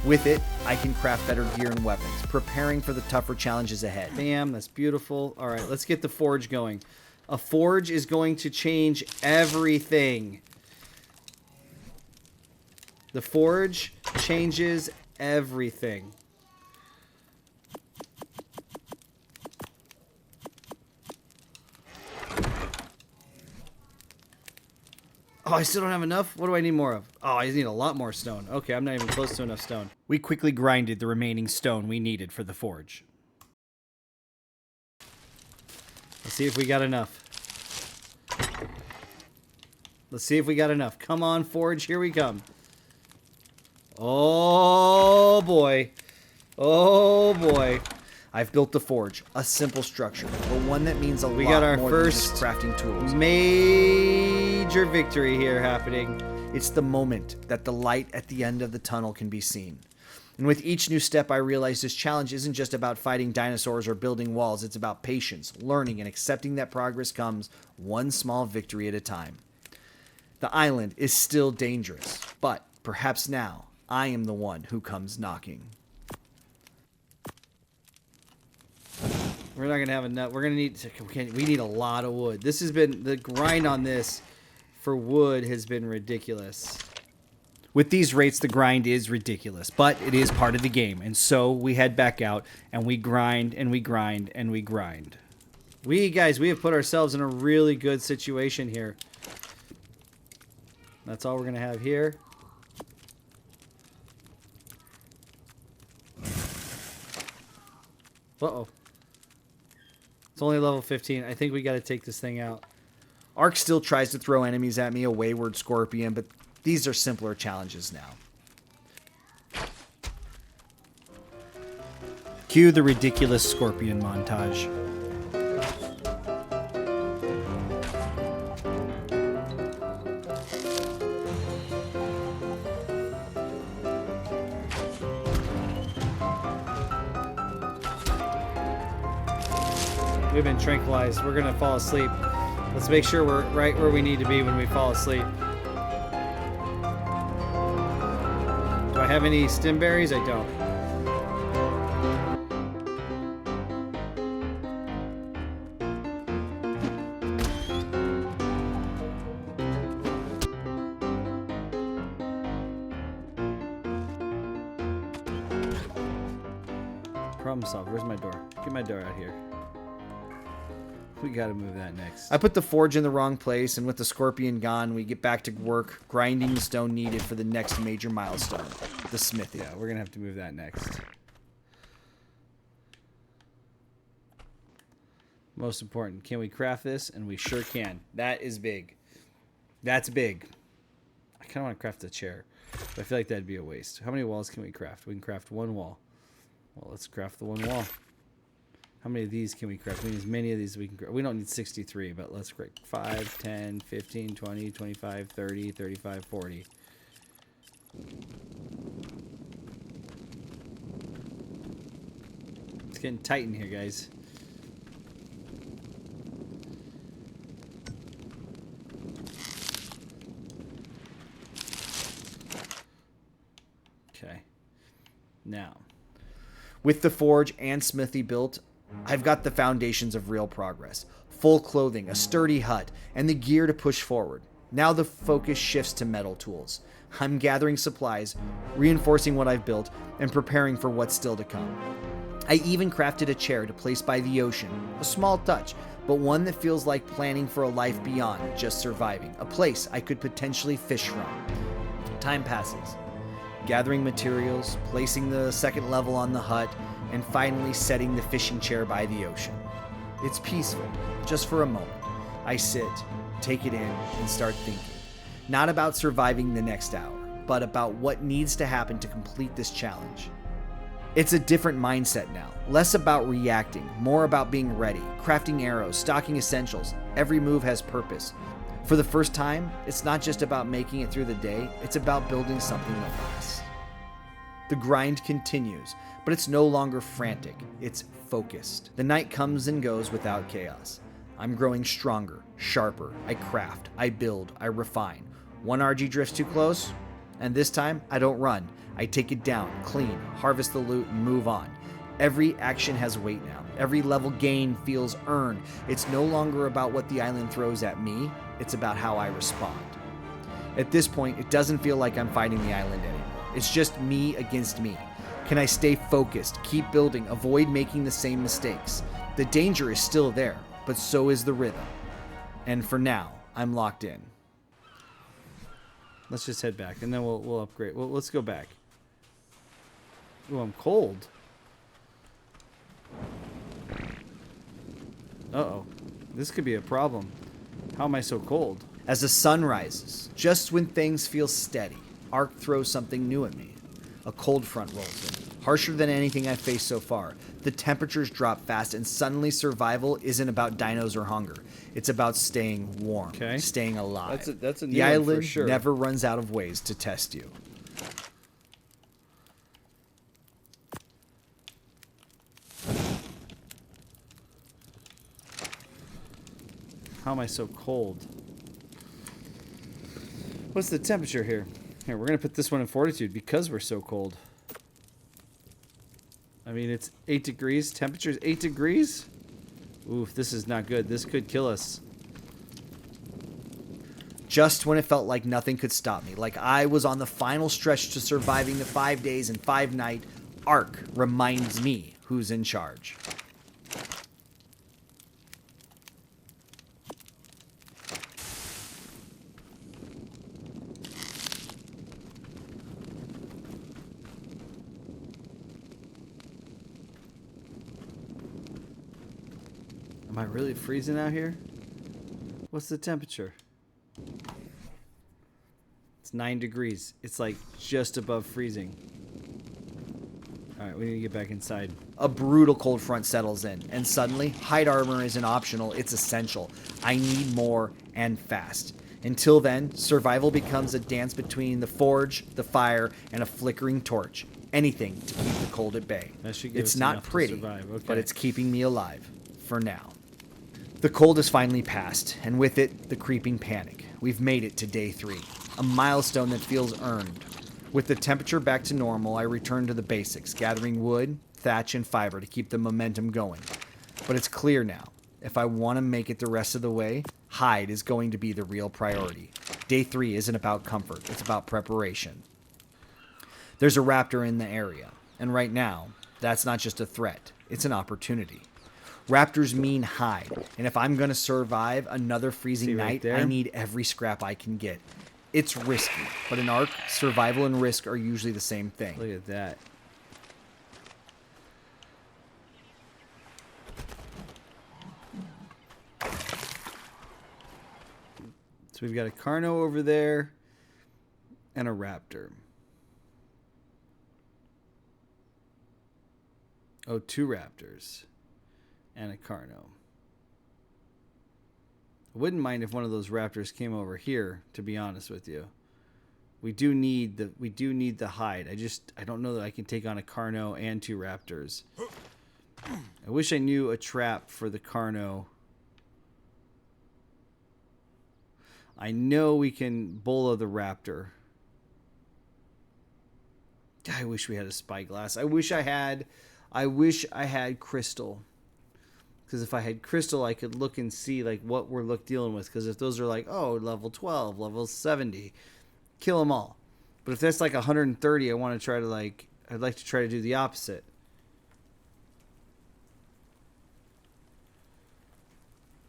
With it, I can craft better gear and weapons, preparing for the tougher challenges ahead. Bam, that's beautiful. All right, let's get the forge going. A forge is going to change everything. The forge changes everything. Oh, I still don't have enough? What do I need more of? Oh, I need a lot more stone. Okay, I'm not even close to enough stone. We quickly grinded the remaining stone we needed for the forge. Let's see if we got enough. Let's see if we got enough. Come on, forge, here we come. Oh, boy. Oh, boy. I've built the forge, a simple structure, but one that means a lot got our more first than just crafting tools. Major victory here happening. It's the moment that the light at the end of the tunnel can be seen. And with each new step, I realize this challenge isn't just about fighting dinosaurs or building walls. It's about patience, learning, and accepting that progress comes one small victory at a time. The island is still dangerous, but perhaps now I am the one who comes knocking. We're not gonna have enough. We're gonna need. We need a lot of wood. This has been the grind on this for wood has been ridiculous. With these rates, the grind is ridiculous, but it is part of the game, and so we head back out and we grind and we grind and we grind. We have put ourselves in a really good situation here. That's all we're gonna have here. Uh-oh. It's only level 15. I think we got to take this thing out. Ark still tries to throw enemies at me, a wayward scorpion, but these are simpler challenges now. Cue the ridiculous scorpion montage. We've been tranquilized. We're gonna fall asleep. Let's make sure we're right where we need to be when we fall asleep. Do I have any stem berries? I don't. Problem solved. Where's my door? Get my door out here. We gotta move that next. I put the forge in the wrong place, and with the scorpion gone, we get back to work, grinding the stone needed for the next major milestone, the smithy. Yeah, we're gonna have to move that next. Most important, can we craft this? And we sure can. That is big. That's big. I kind of want to craft a chair, but I feel like that'd be a waste. How many walls can we craft? We can craft one wall. Well, let's craft the one wall. How many of these can we craft? We need as many of these as we can craft. We don't need 63, but let's craft 5, 10, 15, 20, 25, 30, 35, 40. It's getting tight in here, guys. Okay. Now, With the forge and smithy built, I've got the foundations of real progress. Full clothing, a sturdy hut, and the gear to push forward. Now the focus shifts to metal tools. I'm gathering supplies, reinforcing what I've built, and preparing for what's still to come. I even crafted a chair to place by the ocean, a small touch, but one that feels like planning for a life beyond just surviving, a place I could potentially fish from. Time passes. Gathering materials, placing the second level on the hut, and finally setting the fishing chair by the ocean. It's peaceful, just for a moment. I sit, take it in, and start thinking. Not about surviving the next hour, but about what needs to happen to complete this challenge. It's a different mindset now, less about reacting, more about being ready, crafting arrows, stocking essentials. Every move has purpose. For the first time, it's not just about making it through the day, it's about building something that lasts. The grind continues, but it's no longer frantic, it's focused. The night comes and goes without chaos. I'm growing stronger, sharper. I craft, I build, I refine. One RG drifts too close, and this time I don't run. I take it down, clean, harvest the loot, and move on. Every action has weight now. Every level gain feels earned. It's no longer about what the island throws at me, it's about how I respond. At this point, it doesn't feel like I'm fighting the island anymore. It's just me against me. Can I stay focused, keep building, avoid making the same mistakes? The danger is still there, but so is the rhythm. And for now, I'm locked in. let's just head back, and then we'll upgrade. Well, let's go back. Oh, I'm cold. Uh-oh. This could be a problem. How am I so cold? As the sun rises, just when things feel steady, Ark throws something new at me. A cold front rolls in, harsher than anything I've faced so far. The temperatures drop fast, and suddenly survival isn't about dinos or hunger. It's about staying warm, staying alive. That's a new the one island for sure. never runs out of ways to test you. How am I so cold? What's the temperature here? Here, we're going to put this one in fortitude because we're so cold. I mean, it's 8 degrees. Temperature's 8 degrees? Oof, this is not good. This could kill us. Just when it felt like nothing could stop me, like I was on the final stretch to surviving the 5 days and 5 nights, Ark reminds me who's in charge. Am I really freezing out here? What's the temperature? It's 9 degrees. It's like just above freezing. Alright, we need to get back inside. A brutal cold front settles in, and suddenly, hide armor isn't optional, it's essential. I need more, and fast. Until then, survival becomes a dance between the forge, the fire, and a flickering torch. Anything to keep the cold at bay. That should give It's us not enough to pretty, survive. Okay. but it's keeping me alive. For now. The cold is finally passed, and with it, the creeping panic. We've made it to day 3. A milestone that feels earned. With the temperature back to normal, I return to the basics, gathering wood, thatch, and fiber to keep the momentum going. But it's clear now, if I want to make it the rest of the way, hide is going to be the real priority. Day 3 isn't about comfort, it's about preparation. There's a raptor in the area, and right now, that's not just a threat, it's an opportunity. Raptors mean hide, and if I'm going to survive another freezing night, I need every scrap I can get. It's risky, but in Ark, survival and risk are usually the same thing. Look at that. So we've got a Carno over there and a raptor. Oh, 2 raptors. and a Carno. I wouldn't mind if one of those raptors came over here, to be honest with you. We do need the hide. I don't know that I can take on a Carno and 2 raptors. I wish I knew a trap for the Carno. I know we can bola the raptor. I wish we had a spyglass. I wish I had crystal. Because if I had crystal, I could look and see like what we're dealing with. Because if those are like, oh, level 12, level 70, kill them all. But if that's like 130, I want to try to I'd like to try to do the opposite.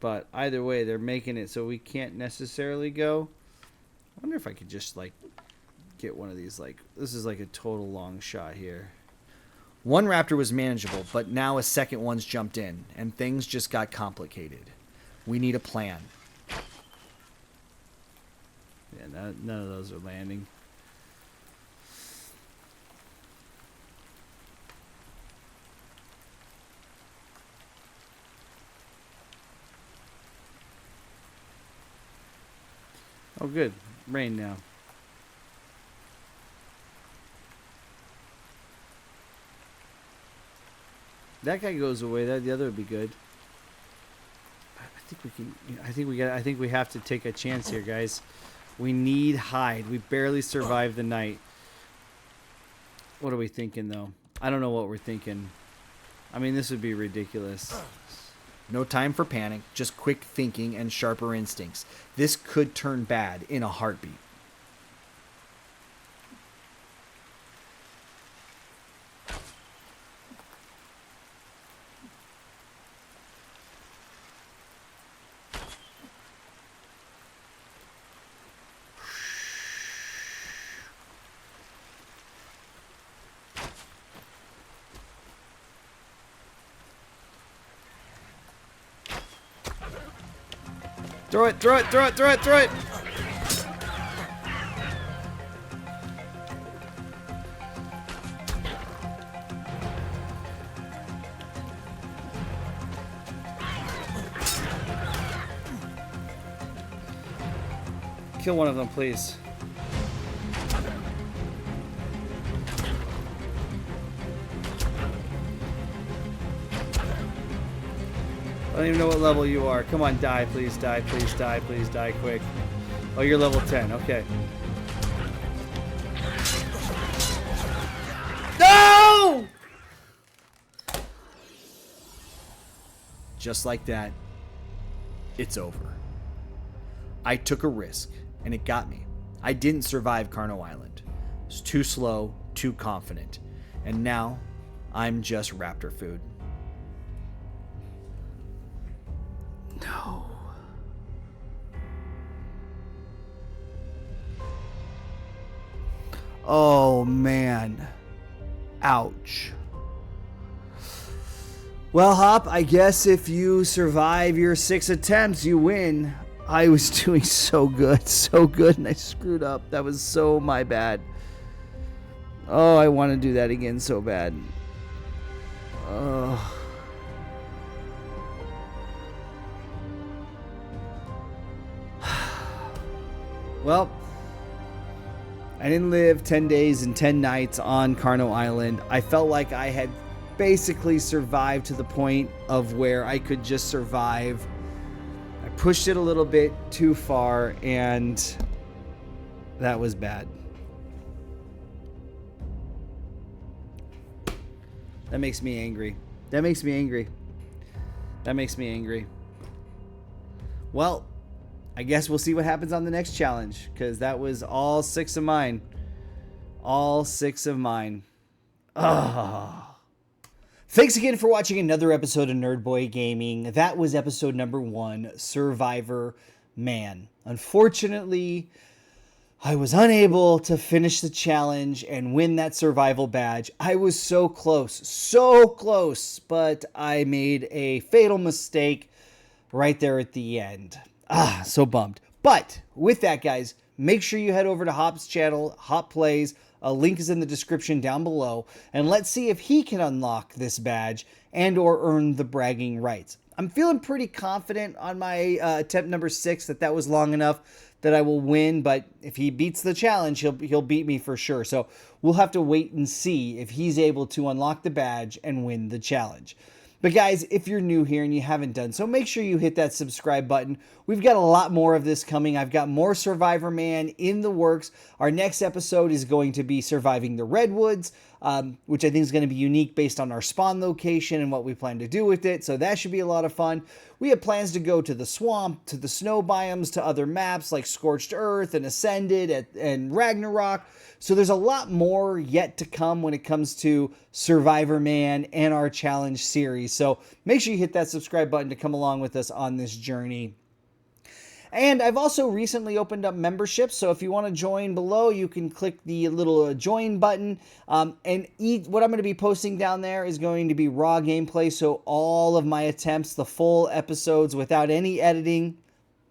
But either way, they're making it so we can't necessarily go. I wonder if I could just get one of these. This is like a total long shot here. One raptor was manageable, but now a second one's jumped in, and things just got complicated. We need a plan. Yeah, none of those are landing. Oh, good. Rain now. That guy goes away. The other would be good. I think we can. I think we have to take a chance here, guys. We need hide. We barely survived the night. What are we thinking, though? I don't know what we're thinking. I mean, this would be ridiculous. No time for panic, just quick thinking and sharper instincts. This could turn bad in a heartbeat. Throw it, throw it, throw it, throw it, throw it! Kill one of them, please. I don't even know what level you are. Come on, die, please, die, please, die, please, die, quick. Oh, you're level 10. Okay. No! Just like that, it's over. I took a risk, and it got me. I didn't survive Carno Island. I was too slow, too confident. And now, I'm just raptor food. No. Oh, man. Ouch. Well, Hopp, I guess if you survive your 6 attempts, you win. I was doing so good, and I screwed up. That was so my bad. Oh, I want to do that again so bad. Oh. Well, I didn't live 10 days and 10 nights on Carno Island. I felt like I had basically survived to the point of where I could just survive. I pushed it a little bit too far, and that was bad. That makes me angry. That makes me angry. That makes me angry. Well, I guess we'll see what happens on the next challenge, because that was all 6 of mine. All 6 of mine. Ugh. Thanks again for watching another episode of Nerd Boy Gaming. That was episode number 1, Survivor Man. Unfortunately, I was unable to finish the challenge and win that survival badge. I was so close, but I made a fatal mistake right there at the end. So bummed. But with that, guys, make sure you head over to Hopp's channel, Hopp Plays, A link is in the description down below, and let's see if he can unlock this badge and or earn the bragging rights. I'm feeling pretty confident on my attempt number 6 that was long enough that I will win, but if he beats the challenge, he'll beat me for sure. So we'll have to wait and see if he's able to unlock the badge and win the challenge. But guys, if you're new here and you haven't done so, make sure you hit that subscribe button. We've got a lot more of this coming. I've got more Survivor Man in the works. Our next episode is going to be surviving the Redwoods, which I think is going to be unique based on our spawn location and what we plan to do with it. So that should be a lot of fun. We have plans to go to the swamp, to the snow biomes, to other maps like Scorched Earth and Ascended and Ragnarok. So there's a lot more yet to come when it comes to Survivor Man and our challenge series. So make sure you hit that subscribe button to come along with us on this journey. And I've also recently opened up memberships, so if you want to join below, you can click the little join button. What I'm going to be posting down there is going to be raw gameplay, so all of my attempts, the full episodes without any editing,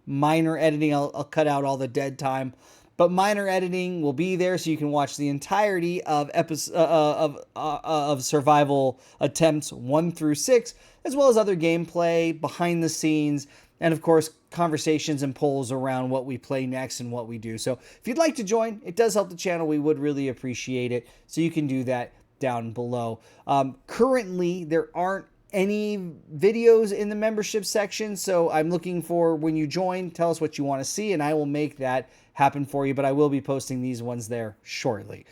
minor editing. I'll cut out all the dead time, but minor editing will be there, so you can watch the entirety of survival attempts 1 through 6, as well as other gameplay, behind the scenes, and of course, conversations and polls around what we play next and what we do. So if you'd like to join, it does help the channel. We would really appreciate it. So you can do that down below. Currently, there aren't any videos in the membership section. So I'm looking for, when you join, tell us what you want to see, and I will make that happen for you. But I will be posting these ones there shortly.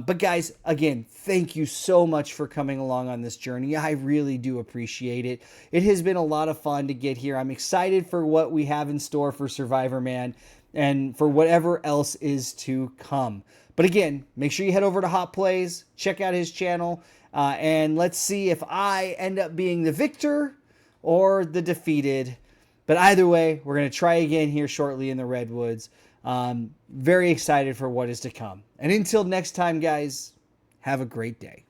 But guys, again, thank you so much for coming along on this journey. I really do appreciate it. It has been a lot of fun to get here. I'm excited for what we have in store for Survivor Man and for whatever else is to come. But again, make sure you head over to Hopp Plays, check out his channel, and let's see if I end up being the victor or the defeated. But either way, we're going to try again here shortly in the Redwoods. Very excited for what is to come. And until next time, guys, have a great day.